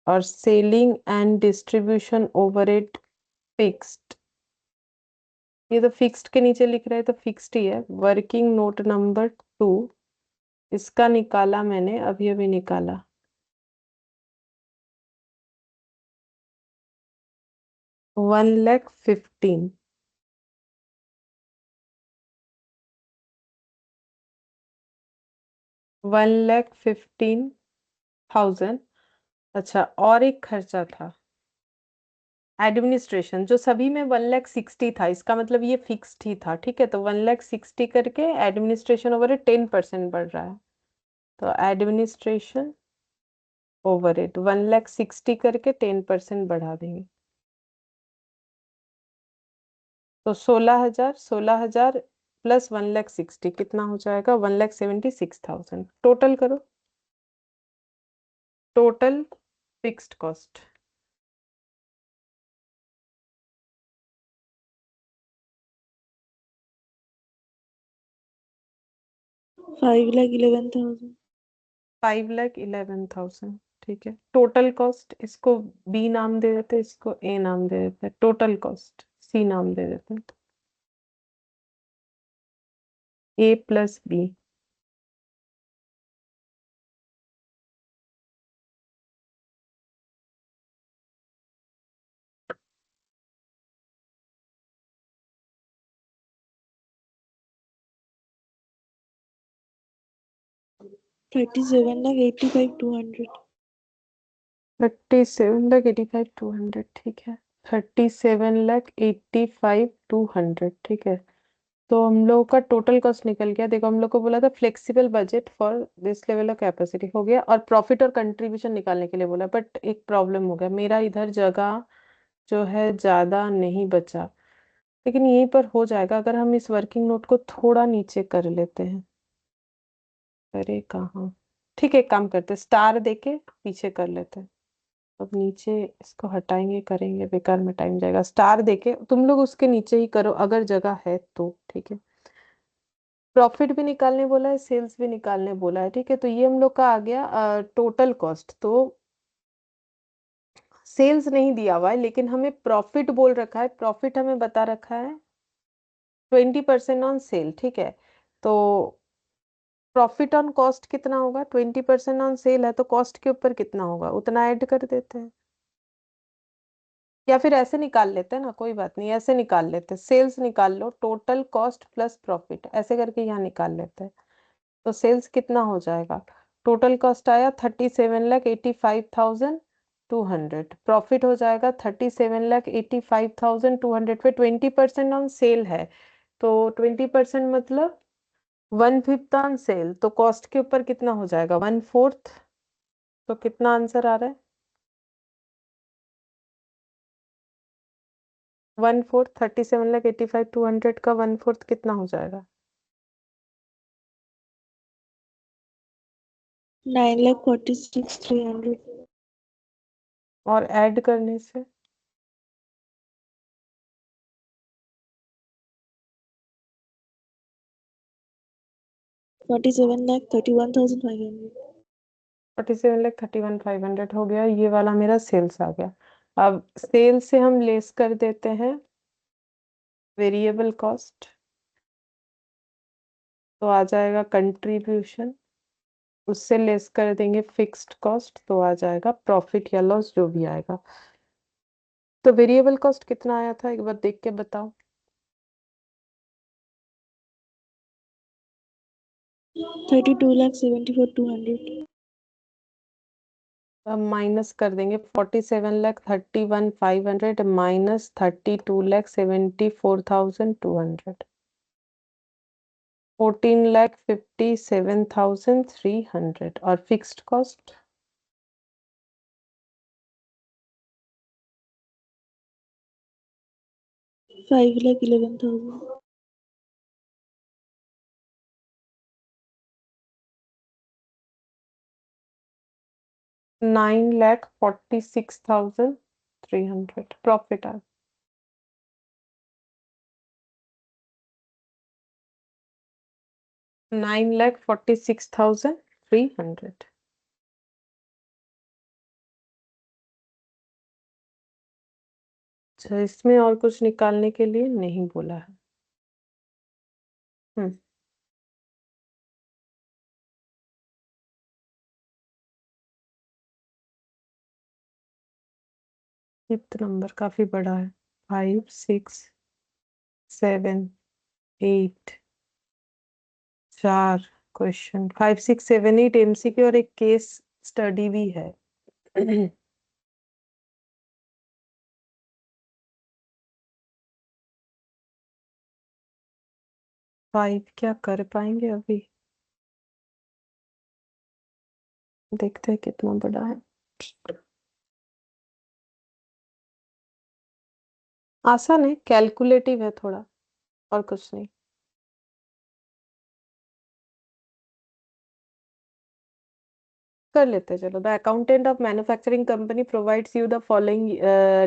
और selling and distribution overhead fixed, ये तो फिक्स्ड के नीचे लिख रहा है तो फिक्स्ड ही है। वर्किंग नोट नंबर 2, इसका निकाला मैंने, अभी अभी निकाला। 1,15,000। 1,15,000। अच्छा, और एक खर्चा था एडमिनिस्ट्रेशन, जो सभी में 1,60,000 था, इसका मतलब ये फिक्स्ड ही था। ठीक है, तो 1,60,000 करके एडमिनिस्ट्रेशन ओवर 10% बढ़ रहा है। तो एडमिनिस्ट्रेशन ओवर 1,60,000 करके 10% बढ़ा देंगे। तो 16,000, 16,000 प्लस 1,60,000 कितना हो जाएगा? 1,76,000। टोटल करो, टोटल फिक्स्ड कॉस्ट। 5,11,000। 5,11,000। ठीक है, टोटल कॉस्ट, इसको बी नाम दे देते, इसको ए नाम दे देते, टोटल कॉस्ट सी नाम दे देते, ए प्लस बी। 37,85,200। 37,85,200। ठीक है, 37,85,200। ठीक है, तो हम लोग का टोटल कॉस्ट निकल गया। देखो, हम लोग को बोला था flexible budget for this level of capacity, हो गया। और प्रॉफिट और कंट्रीब्यूशन निकालने के लिए बोला, बट एक प्रॉब्लम हो गया, मेरा इधर जगह जो है ज्यादा नहीं बचा। लेकिन यहीं पर हो जाएगा अगर हम इस वर्किंग नोट को थोड़ा नीचे कर लेते हैं। अरे कहाँ, ठीक है, एक काम करते हैं, स्टार देके पीछे कर लेते हैं। अब नीचे इसको हटाएंगे, करेंगे, बेकार में टाइम जाएगा। स्टार देके तुम लोग उसके नीचे ही करो अगर जगह है तो। ठीक है, प्रॉफिट भी निकालने बोला है, सेल्स भी निकालने बोला है। ठीक है, तो ये हम लोग का आ गया टोटल कॉस्ट। तो सेल्स नहीं दिया हुआ है, लेकिन हमें प्रॉफिट बोल रखा है, प्रॉफिट हमें बता रखा है 20% ऑन सेल। ठीक है, तो प्रॉफिट ऑन कॉस्ट कितना होगा? 20% ऑन सेल है तो कॉस्ट के ऊपर कितना होगा उतना ऐड कर देते हैं। या फिर ऐसे निकाल लेते हैं ना, कोई बात नहीं, ऐसे निकाल लेते हैं, सेल्स निकाल लो, टोटल कॉस्ट प्लस प्रॉफिट, ऐसे करके यहाँ निकाल लेते हैं। तो सेल्स कितना हो जाएगा, टोटल कॉस्ट आया 37,85,200, प्रॉफिट हो जाएगा 37,85,200 पे 20% ऑन सेल है, तो 20% मतलब 1/5 ऑन सेल, तो कॉस्ट के ऊपर कितना हो जाएगा 1/4। तो कितना आंसर आ रहा है, 1/4, 37,85,200 का 1/4 कितना हो जाएगा, 9,46,300. और ऐड करने से 47,31,500. 47,31,500 हो गया, ये वाला मेरा सेल्स आ गया। अब सेल से हम लेस कर देते हैं वेरिएबल कॉस्ट, तो आ जाएगा कंट्रीब्यूशन, उससे लेस कर देंगे फिक्स्ड कॉस्ट, तो आ जाएगा प्रॉफिट या लॉस जो भी आएगा। तो वेरिएबल कॉस्ट कितना आया था, एक बार देख के बताओ। 32,74,200. अब माइनस कर देंगे, 47,31,500 माइनस 32,74,200, 14,57,300, और फिक्स्ड कॉस्ट 5,11,000. 9,46,300 प्रॉफिट आ 9,46,300। अच्छा, इसमें और कुछ निकालने के लिए नहीं बोला है। हम्म, फिफ्थ नंबर काफी बड़ा है, 5, 6, 7, 8, 4 क्वेश्चन, 5, 6, 7, 8 एमसीक्यू और एक केस स्टडी भी है। 5 क्या कर पाएंगे अभी, देखते हैं कितना बड़ा है। आसान है, कैलकुलेटिव है थोड़ा, और कुछ नहीं। कर लेते हैं चलो। The accountant of manufacturing company provides you the following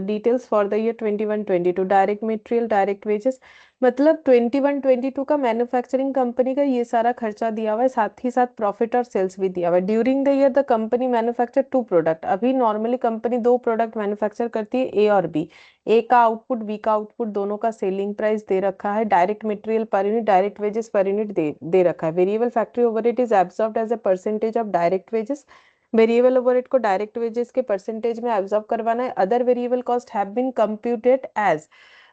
details for the year 21-22, direct material, direct wages, मतलब 21-22 का मैन्युफैक्चरिंग कंपनी का ये सारा खर्चा दिया हुआ है, साथ ही साथ प्रॉफिट और सेल्स भी दिया हुआ है। During the year the company manufacture 2 product, अभी नॉर्मली कंपनी 2 प्रोडक्ट मैन्युफैक्चर करती है, ए और बी। ए का आउटपुट, बी का आउटपुट, दोनों का सेलिंग प्राइस दे रखा है, direct material per unit, direct wages per unit दे रखा है। Variable factory overhead is absorbed as a percentage of direct wages, variable overhead को डायरेक्ट वेजेस के परसेंटेज में एब्जॉर्ब करवाना है। Other variable cost have been computed as,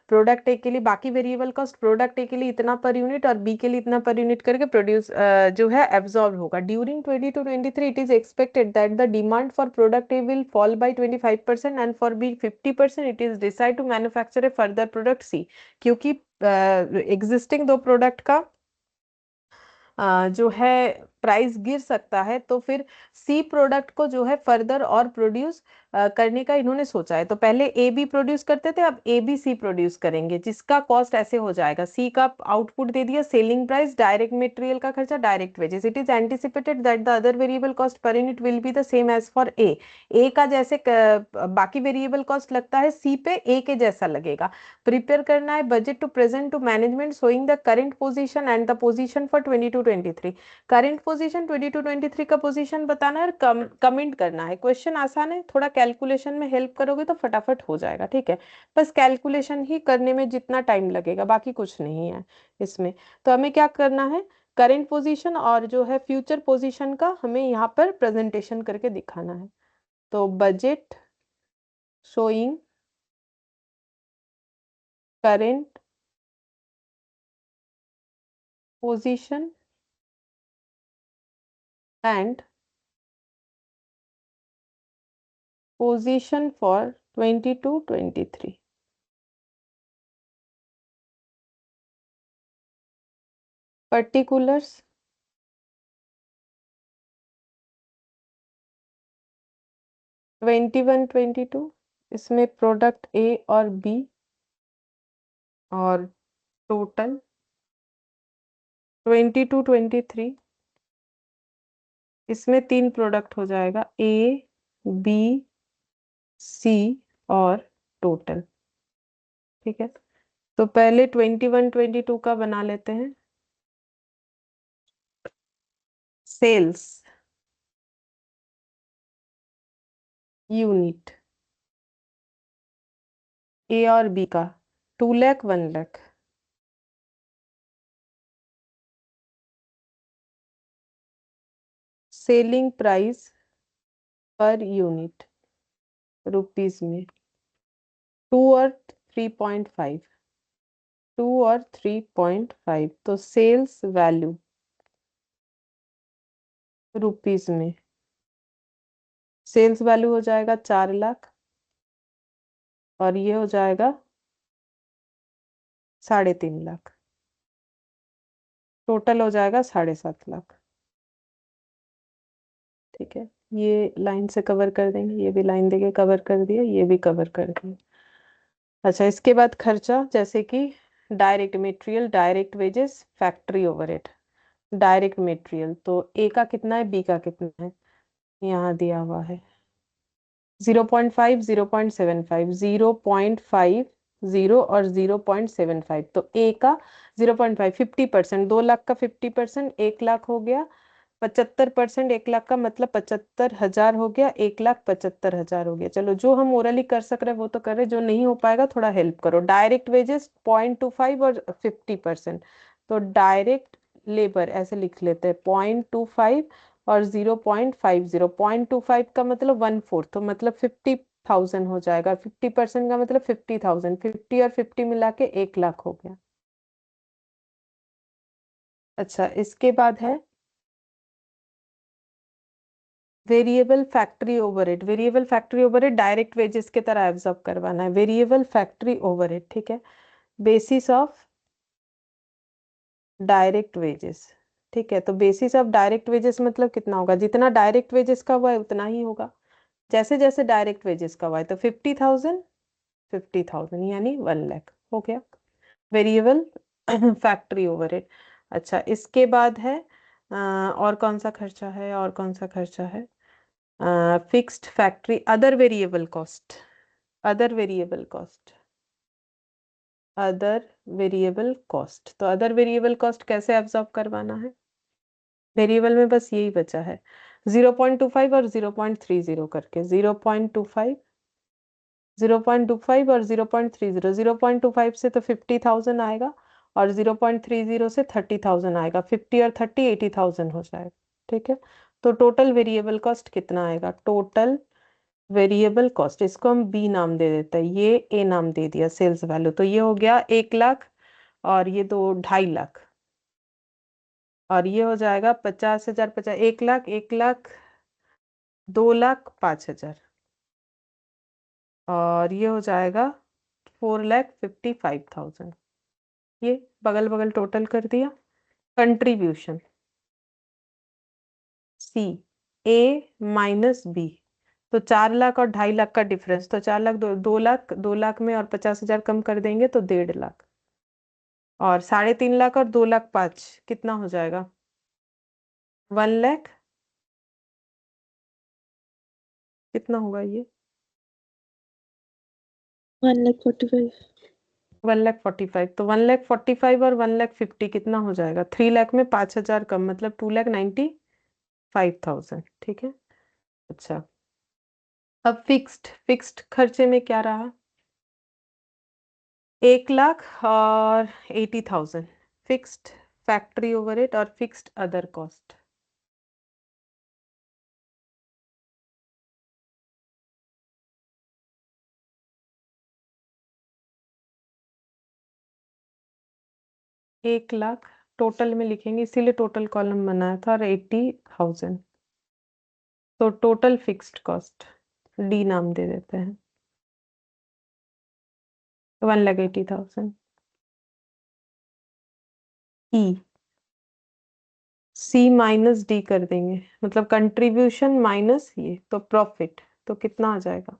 product A के लिए बाकी वेरिएबल कॉस्ट, प्रोडक्ट ए के लिए इतना पर यूनिट और बी के लिए इतना पर यूनिट करके प्रोड्यूस जो है एब्जॉर्ब होगा। During 22-23 it is expected that the demand for product A will fall by 25% and for B 50%। It is decide to manufacture a further product C, क्योंकि एग्जिस्टिंग 2 प्रोडक्ट का जो है प्राइस गिर सकता है, तो फिर सी प्रोडक्ट को जो है फर्दर और प्रोड्यूस करने का इन्होंने सोचा है। तो पहले ए बी प्रोड्यूस करते थे, अब ए बी सी प्रोड्यूस करेंगे, जिसका कॉस्ट ऐसे हो जाएगा, सी का आउटपुट दे दिया, सेलिंग प्राइस, डायरेक्ट मटेरियल का खर्चा, direct wages. It is anticipated that the other variable cost per unit will be the same as for A, A का जैसे बाकी वेरिएबल कॉस्ट लगता है सी पे, ए के जैसा लगेगा। प्रिपेयर करना है budget to present to management showing the current position and the position for 22-23, current position 22-23 का पोजीशन बताना है और कमेंट करना है। क्वेश्चन आसान है, थोड़ा कैलकुलेशन में हेल्प करोगे तो फटाफट हो जाएगा, ठीक है। बस कैलकुलेशन ही करने में जितना टाइम लगेगा, बाकी कुछ नहीं है इसमें। तो हमें क्या करना है, करंट पोजीशन और जो है फ्यूचर पोजीशन का हमें यहाँ पर प्रेजेंटेशन करके दिखाना है। तो budget showing current position and position for 22-23. Particulars 21-22, इसमें प्रोडक्ट ए और बी और टोटल 22-23, इसमें 3 प्रोडक्ट हो जाएगा ए बी सी और टोटल। ठीक है, तो पहले 21-22 का बना लेते हैं। सेल्स यूनिट ए और बी का 2 lakh 1 lakh. Selling price per unit rupees में 2 और 3.5, 2 और 3.5, तो सेल्स वैल्यू रुपीस में, सेल्स वैल्यू हो जाएगा 4 लाख और ये हो जाएगा 3.5 लाख, टोटल हो जाएगा 7.5 लाख। ठीक है, ये लाइन से कवर कर देंगे, ये भी लाइन देके कवर कर दिया, ये भी कवर कर दिया। अच्छा, इसके बाद खर्चा जैसे कि direct material, direct wages, factory overhead. Direct material तो ए का कितना है, बी का कितना है, यहाँ दिया हुआ है 0.5, 0.75, 0.50 और 0.75, तो ए का 0.5, 50%, 2 लाख का 50%, 1 लाख हो गया। 75%, 1 लाख का मतलब 75,000 हो गया, 1,75,000 हो गया। चलो, जो हम ओरली कर सक रहे हैं वो तो कर रहे, जो नहीं हो पाएगा थोड़ा हेल्प करो। डायरेक्ट वेजेस 0.25 और 50%, तो डायरेक्ट लेबर ऐसे लिख लेते हैं 0.25 और 0.50। 0.25 का मतलब 1/4, तो मतलब 50,000 हो जाएगा। 50% का मतलब 50,000, 50 और 50 मिला के 1 लाख हो गया। अच्छा, इसके बाद है variable factory overhead. Variable factory overhead direct wages के तरह एब्जॉर्ब करवाना है। वेरिएबल फैक्ट्री ओवरहेड, ठीक है, बेसिस ऑफ डायरेक्ट वेजेस। ठीक है, तो बेसिस ऑफ डायरेक्ट वेजेस मतलब कितना होगा, जितना डायरेक्ट वेजेस का हुआ है उतना ही होगा। जैसे जैसे डायरेक्ट वेजेस का हुआ है, तो 50,000, 50,000 यानी 1 लाख हो गया वेरिएबल फैक्ट्री ओवरहेड। अच्छा, इसके बाद है और कौन सा खर्चा है, और कौन सा खर्चा है, fixed factory, other variable cost, other variable cost, other variable cost. तो अदर वेरिएबल कॉस्ट कैसे एब्जॉर्ब करवाना है, वेरिएबल में बस यही बचा है 0.25 और 0.30 करके, 0.25, 0.25 और 0.30। 0.25 से तो 50,000 आएगा और 0.30 से 30,000 आएगा। 50 और 30, 80,000 हो जाएगा। ठीक है, तो टोटल वेरिएबल कॉस्ट कितना आएगा, टोटल वेरिएबल कॉस्ट, इसको हम बी नाम दे देते हैं, ये ए नाम दे दिया सेल्स वैल्यू, तो ये हो गया 1 लाख और ये दो 2.5 लाख और ये हो जाएगा 50,000, 50, 1 लाख, 1 लाख, 2,05,000 और ये हो जाएगा 4,55,000। ये बगल बगल टोटल कर दिया। कंट्रीब्यूशन सी, ए माइनस बी, तो 4 लाख और 2.5 लाख का डिफरेंस, तो 4 लाख, 2 लाख, 2 लाख में और 50,000 कम कर देंगे तो 1.5 लाख और 3.5 लाख और 2,05,000 कितना हो जाएगा, 1 लाख, कितना होगा ये, 1,45,000। 1,45,000, तो 1,45,000 और 1,50,000 कितना हो जाएगा, 3 लाख में 5,000 कम मतलब 2,95,000। ठीक है, अच्छा, अब फिक्स्ड, फिक्स्ड खर्चे में क्या रहा, 1 लाख और 80,000 फिक्स्ड फैक्ट्री ओवरहेड और fixed other cost. 1 lakh total में लिखेंगे, इसीलिए टोटल कॉलम बनाया था, और 80,000। तो टोटल फिक्स्ड कॉस्ट डी नाम दे देते हैं, 1,80,000। ई सी माइनस डी कर देंगे, मतलब कंट्रीब्यूशन माइनस ये, तो प्रॉफिट, तो कितना आ जाएगा?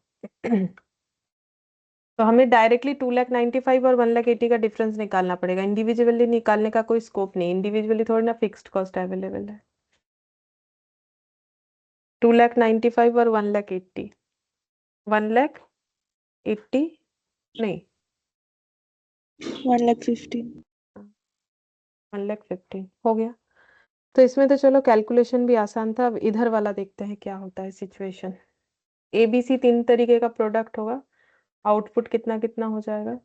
तो हमें डायरेक्टली 2,95,000 और 1,80,000 का डिफरेंस निकालना पड़ेगा, इंडिविजुअली निकालने का कोई स्कोप नहीं, इंडिविजुअली थोड़ी ना फिक्स्ड कॉस्ट अवेलेबल है। 2,95,000 और 1,80,000, 1,80,000 नहीं, 1,15,000। 1,15,000 हो गया। तो इसमें तो चलो कैलकुलेशन भी आसान था, अब इधर वाला देखते हैं क्या होता है सिचुएशन। एबीसी 3 तरीके का प्रोडक्ट होगा, आउटपुट कितना कितना हो जाएगा?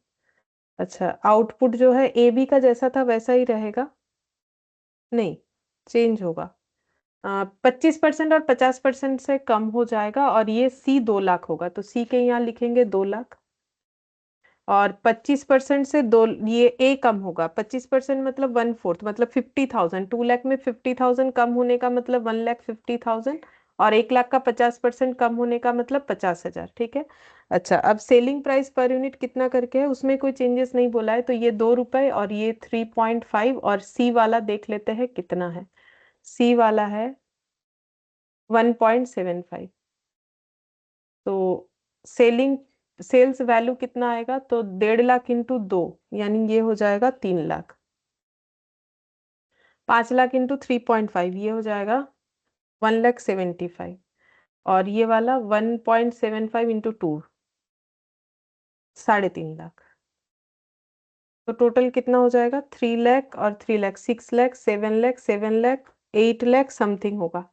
अच्छा, आउटपुट जो है ए बी का जैसा था वैसा ही रहेगा, नहीं चेंज होगा। 25% और 50% से कम हो जाएगा, और ये सी 2 लाख होगा, तो सी के यहाँ लिखेंगे 2 लाख। और 25% से दो, ये ए कम होगा, 25% मतलब 1/4, मतलब 50,000, 2 लाख में 50,000 कम होने का मतलब 1,50,000, और 1 लाख का 50% कम होने का मतलब 50,000। ठीक है। अच्छा, अब सेलिंग प्राइस पर यूनिट कितना करके है, उसमें कोई चेंजेस नहीं बोला है, तो ये 2 रुपए और ये 3.5, और सी वाला देख लेते हैं कितना है। सी वाला है 1.75। तो सेलिंग सेल्स वैल्यू कितना आएगा, तो 1.5 लाख इंटू 2, यानी ये हो जाएगा 3 लाख। 5 लाख इंटू 3.5, ये हो जाएगा 1,75,000। और ये वाला 1.75 इंटू 2, 3.5 लाख। तो टोटल कितना हो जाएगा? 3 लाख और 3 लाख, 6 लाख, 7 लाख, 7 लाख, 8 लाख समथिंग होगा।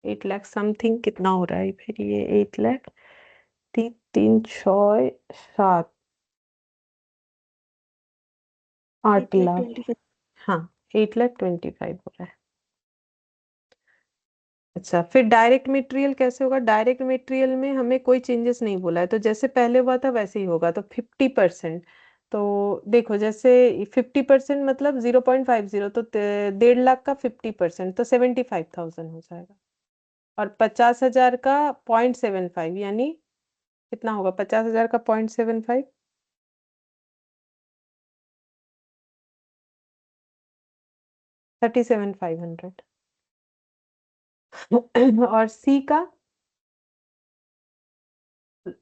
8 लाख समथिंग कितना हो रहा है फिर ये? 8 लाख, तीन तीन छः सात, 8 लाख। 8,25,000। हाँ, 8,25,000 हो रहा है। अच्छा, फिर डायरेक्ट मटेरियल कैसे होगा? डायरेक्ट मटेरियल में हमें कोई चेंजेस नहीं बोला है, तो जैसे पहले हुआ था वैसे ही होगा, तो 50%। तो देखो, जैसे 50% मतलब 0.50, तो 1.5 लाख का 50% तो 75,000 हो जाएगा। और 50,000 का 0.75, यानी कितना होगा? 50,000 का 0.75, 37,500। और सी का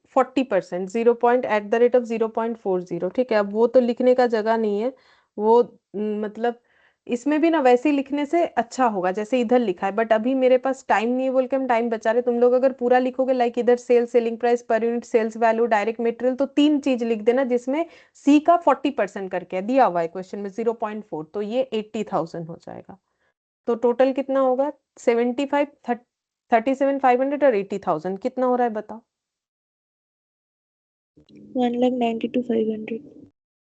40%, 0.@0.40। ठीक है, अब वो तो लिखने का जगह नहीं है, वो मतलब इसमें भी ना वैसे ही लिखने से अच्छा होगा जैसे इधर लिखा है, बट अभी मेरे पास टाइम नहीं है बोल के हम टाइम बचा रहे। तुम लोग अगर पूरा लिखोगे, लाइक इधर sales, selling price per unit, sales value, direct material, तो 3 चीज लिख देना जिसमें सी का 40% करके दिया हुआ है क्वेश्चन में 0.4, तो ये 80,000 हो जाएगा। तो टोटल कितना होगा? 37,500 और 80,000 कितना हो रहा है बताओ? 1,92,500।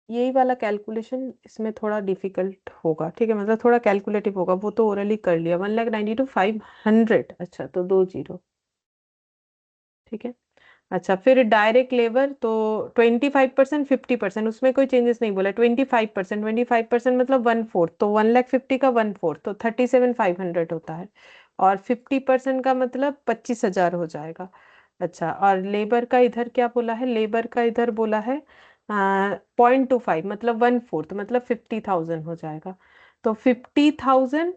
यही वाला कैलकुलेशन इसमें थोड़ा डिफिकल्ट होगा, ठीक है, मतलब थोड़ा कैलकुलेटिव होगा, वो तो ओरली कर लिया। 1,92,500, अच्छा तो 2 0। ठीक है। अच्छा, फिर डायरेक्ट लेबर तो 25%, 50%, उसमें कोई चेंजेस नहीं बोला। 25%, 25% मतलब 1/4, तो 1,50,000 का 1/4 तो 37,500 होता है। और 50% का मतलब 25,000 हो जाएगा। अच्छा, और लेबर का इधर क्या बोला है? लेबर का इधर बोला है 0.25, मतलब 1/4 मतलब 50,000 हो जाएगा। तो 50,000,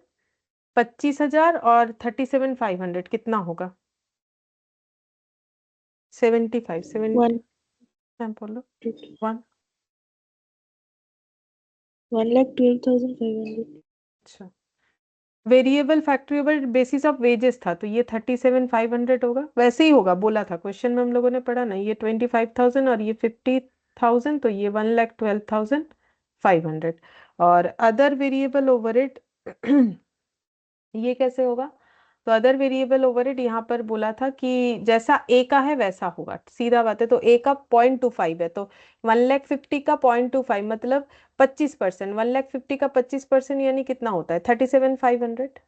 25,000 और 37,500 कितना होगा? 75, 70, 1 हाँ बोलो। वन, 1,12,500। अच्छा, वेरिएबल फैक्टरेबल बेसिस ऑफ वेजेस था, तो ये 37,500 होगा, वैसे ही होगा, बोला था क्वेश्चन में हम लोगों ने पढ़ा ना, ये 25,000 और ये 50,000, तो ये 1,12,500। और अदर वेरिएबल ओवरहेड ये कैसे होगा? तो अदर वेरिएबल ओवरहेड यहाँ पर बोला था कि जैसा ए का है वैसा होगा, सीधा बात है। तो ए का 0.25 है, तो 1,50,000 का 0.25 मतलब 25%, 1,50,000 का 25% यानी कितना होता है? 37,500।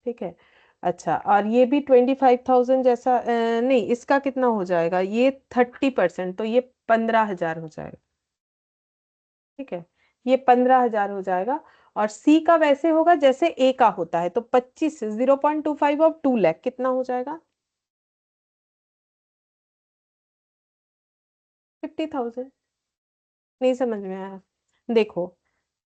ठीक है। अच्छा, और ये भी 25,000 जैसा नहीं, इसका कितना हो जाएगा? ये 30%, तो ये 15,000 हो जाएगा। ठीक है। ये 15,000 हो जाएगा। और सी का वैसे होगा जैसे ए का होता है, तो 25, 0.25 ऑफ 2 लाख कितना हो जाएगा? 50,000। नहीं समझ में आया? देखो,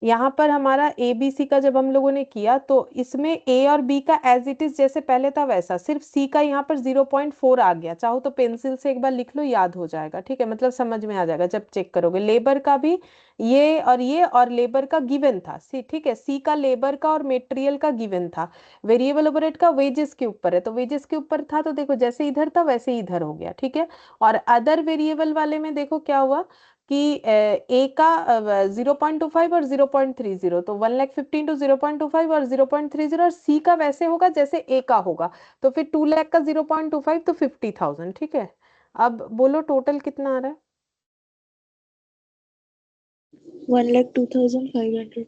यहाँ पर हमारा ए बी सी का जब हम लोगों ने किया तो इसमें ए और बी का एज इट इज जैसे पहले था वैसा, सिर्फ सी का यहाँ पर 0.4 आ गया। चाहो तो पेंसिल से एक बार लिख लो, याद हो जाएगा, ठीक है, मतलब समझ में आ जाएगा जब चेक करोगे। लेबर का भी ये और लेबर का गिवन था सी, ठीक है, सी का लेबर का और मेटेरियल का गिवन था। वेरिएबल ओवरहेड का वेजेस के ऊपर है, तो वेजेस के ऊपर था, तो देखो जैसे इधर था वैसे ही इधर हो गया, ठीक है। और अदर वेरिएबल वाले में देखो क्या हुआ कि ए का 0.25 और 0.30, तो 1,15,000 टू 0.25 और 0.30, और सी का वैसे होगा जैसे ए का होगा, तो फिर 2 लाख का 0.25 तो 50,000, ठीक है। अब बोलो टोटल कितना आ रहा है? 1,02,500।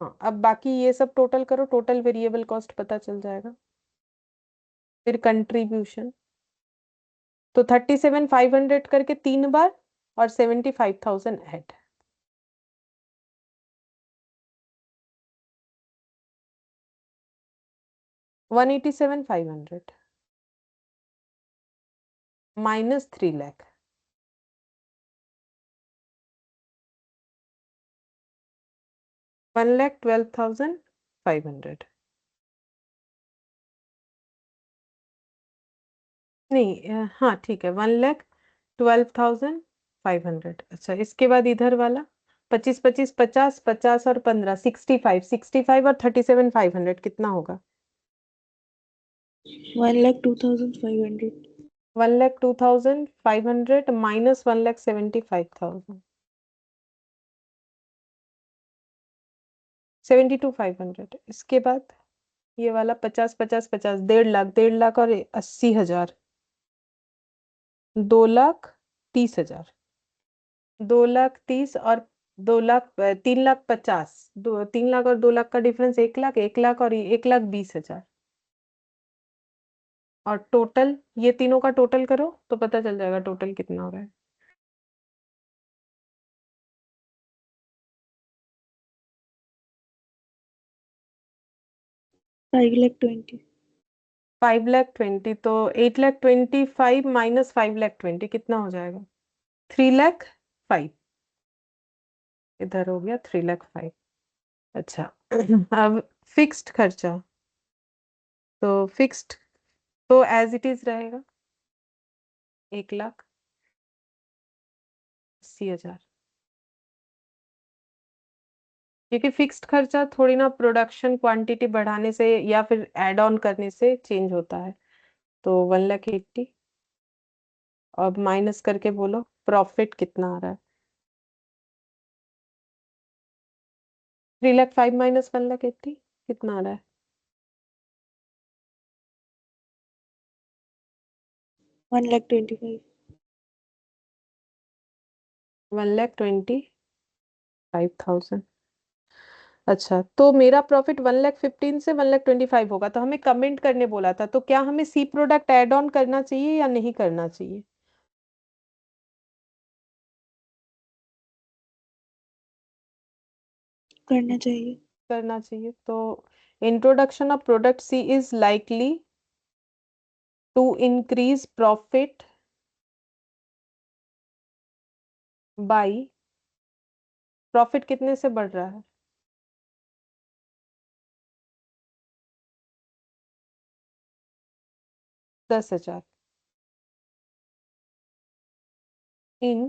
हाँ, अब बाकी ये सब टोटल करो, टोटल वेरिएबल कॉस्ट पता चल जाएगा। फिर कंट्रीब्यूशन, तो 37,500 करके 3 बार, और 75,000 ऐड। 187,500 माइनस 3 लाख, 1,12,500। नहीं हाँ ठीक है, 1,12,500। अच्छा, इसके बाद इधर वाला 25, 25, 50, 50 और 15, 65, 65 और 37,500 कितना होगा? 1,02,500। 1,02,500 माइनस 1,75,000, 72,500। इसके बाद ये वाला 50, 50, 50, 1.5 लाख, 1.5 लाख और 80,000, 2,30,000, 2,30,000 और 2 लाख, 3,50,000, 3 लाख और 2 लाख का डिफरेंस 1 लाख, 1 लाख और 1,20,000। और टोटल ये तीनों का टोटल करो तो पता चल जाएगा टोटल कितना हो रहा है। 5,20,000। 5,20,000, तो 8,25,000 माइनस 5,20,000 कितना हो जाएगा? 3,05,000। इधर हो गया 3,05,000। अच्छा अब फिक्स्ड खर्चा, तो फिक्स्ड तो एज इट इज रहेगा, 1,80,000, क्योंकि फिक्स्ड खर्चा थोड़ी ना प्रोडक्शन क्वांटिटी बढ़ाने से या फिर ऐड ऑन करने से चेंज होता है। तो 1,80,000, अब माइनस करके बोलो प्रॉफिट कितना आ रहा है? 3,05,000 माइनस 1,80,000 कितना आ रहा है? 1,25,000। 1,25,000। अच्छा, तो मेरा प्रॉफिट 1,15,000 से 1,25,000 होगा, तो हमें कमेंट करने बोला था, तो क्या हमें सी प्रोडक्ट ऐड ऑन करना चाहिए या नहीं करना चाहिए? करना चाहिए। करना चाहिए। तो introduction of product C is likely to increase profit by, profit कितने से बढ़ रहा है? 10,000 इन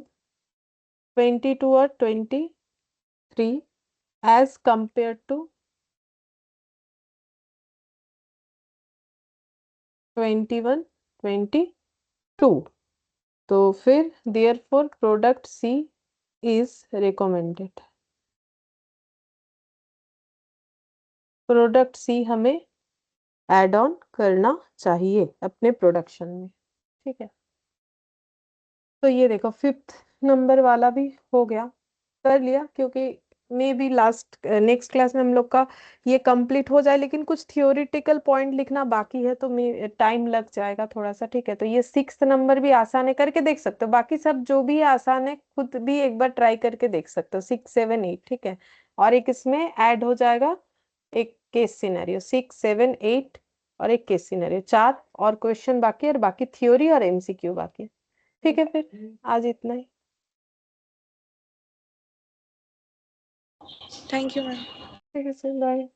22 और 23 एज कंपेयर टू 21, 22। तो फिर therefore product C is recommended, product C हमें ऐड ऑन करना चाहिए अपने प्रोडक्शन में, ठीक है। तो ये देखो फिफ्थ नंबर वाला भी हो गया, कर लिया, क्योंकि may be last next class में हम लोग का ये कंप्लीट हो जाए, लेकिन कुछ थियोरिटिकल पॉइंट लिखना बाकी है तो टाइम लग जाएगा थोड़ा सा। ठीक है, तो ये 6th नंबर भी आसान है, करके देख सकते हो। बाकी सब जो भी है आसान है, खुद भी एक बार ट्राई करके देख सकते हो। 6, 7, 8। ठीक है, और एक इसमें ऐड हो जाएगा एक केस सिनेरियो। 6, 7, 8 और एक केस सिनेरियो, 4 और क्वेश्चन बाकी है, और बाकी थ्योरी और एमसीक्यू बाकी है। ठीक है, फिर आज इतना ही। Thank you ma'am. ठीक है सर, बाय।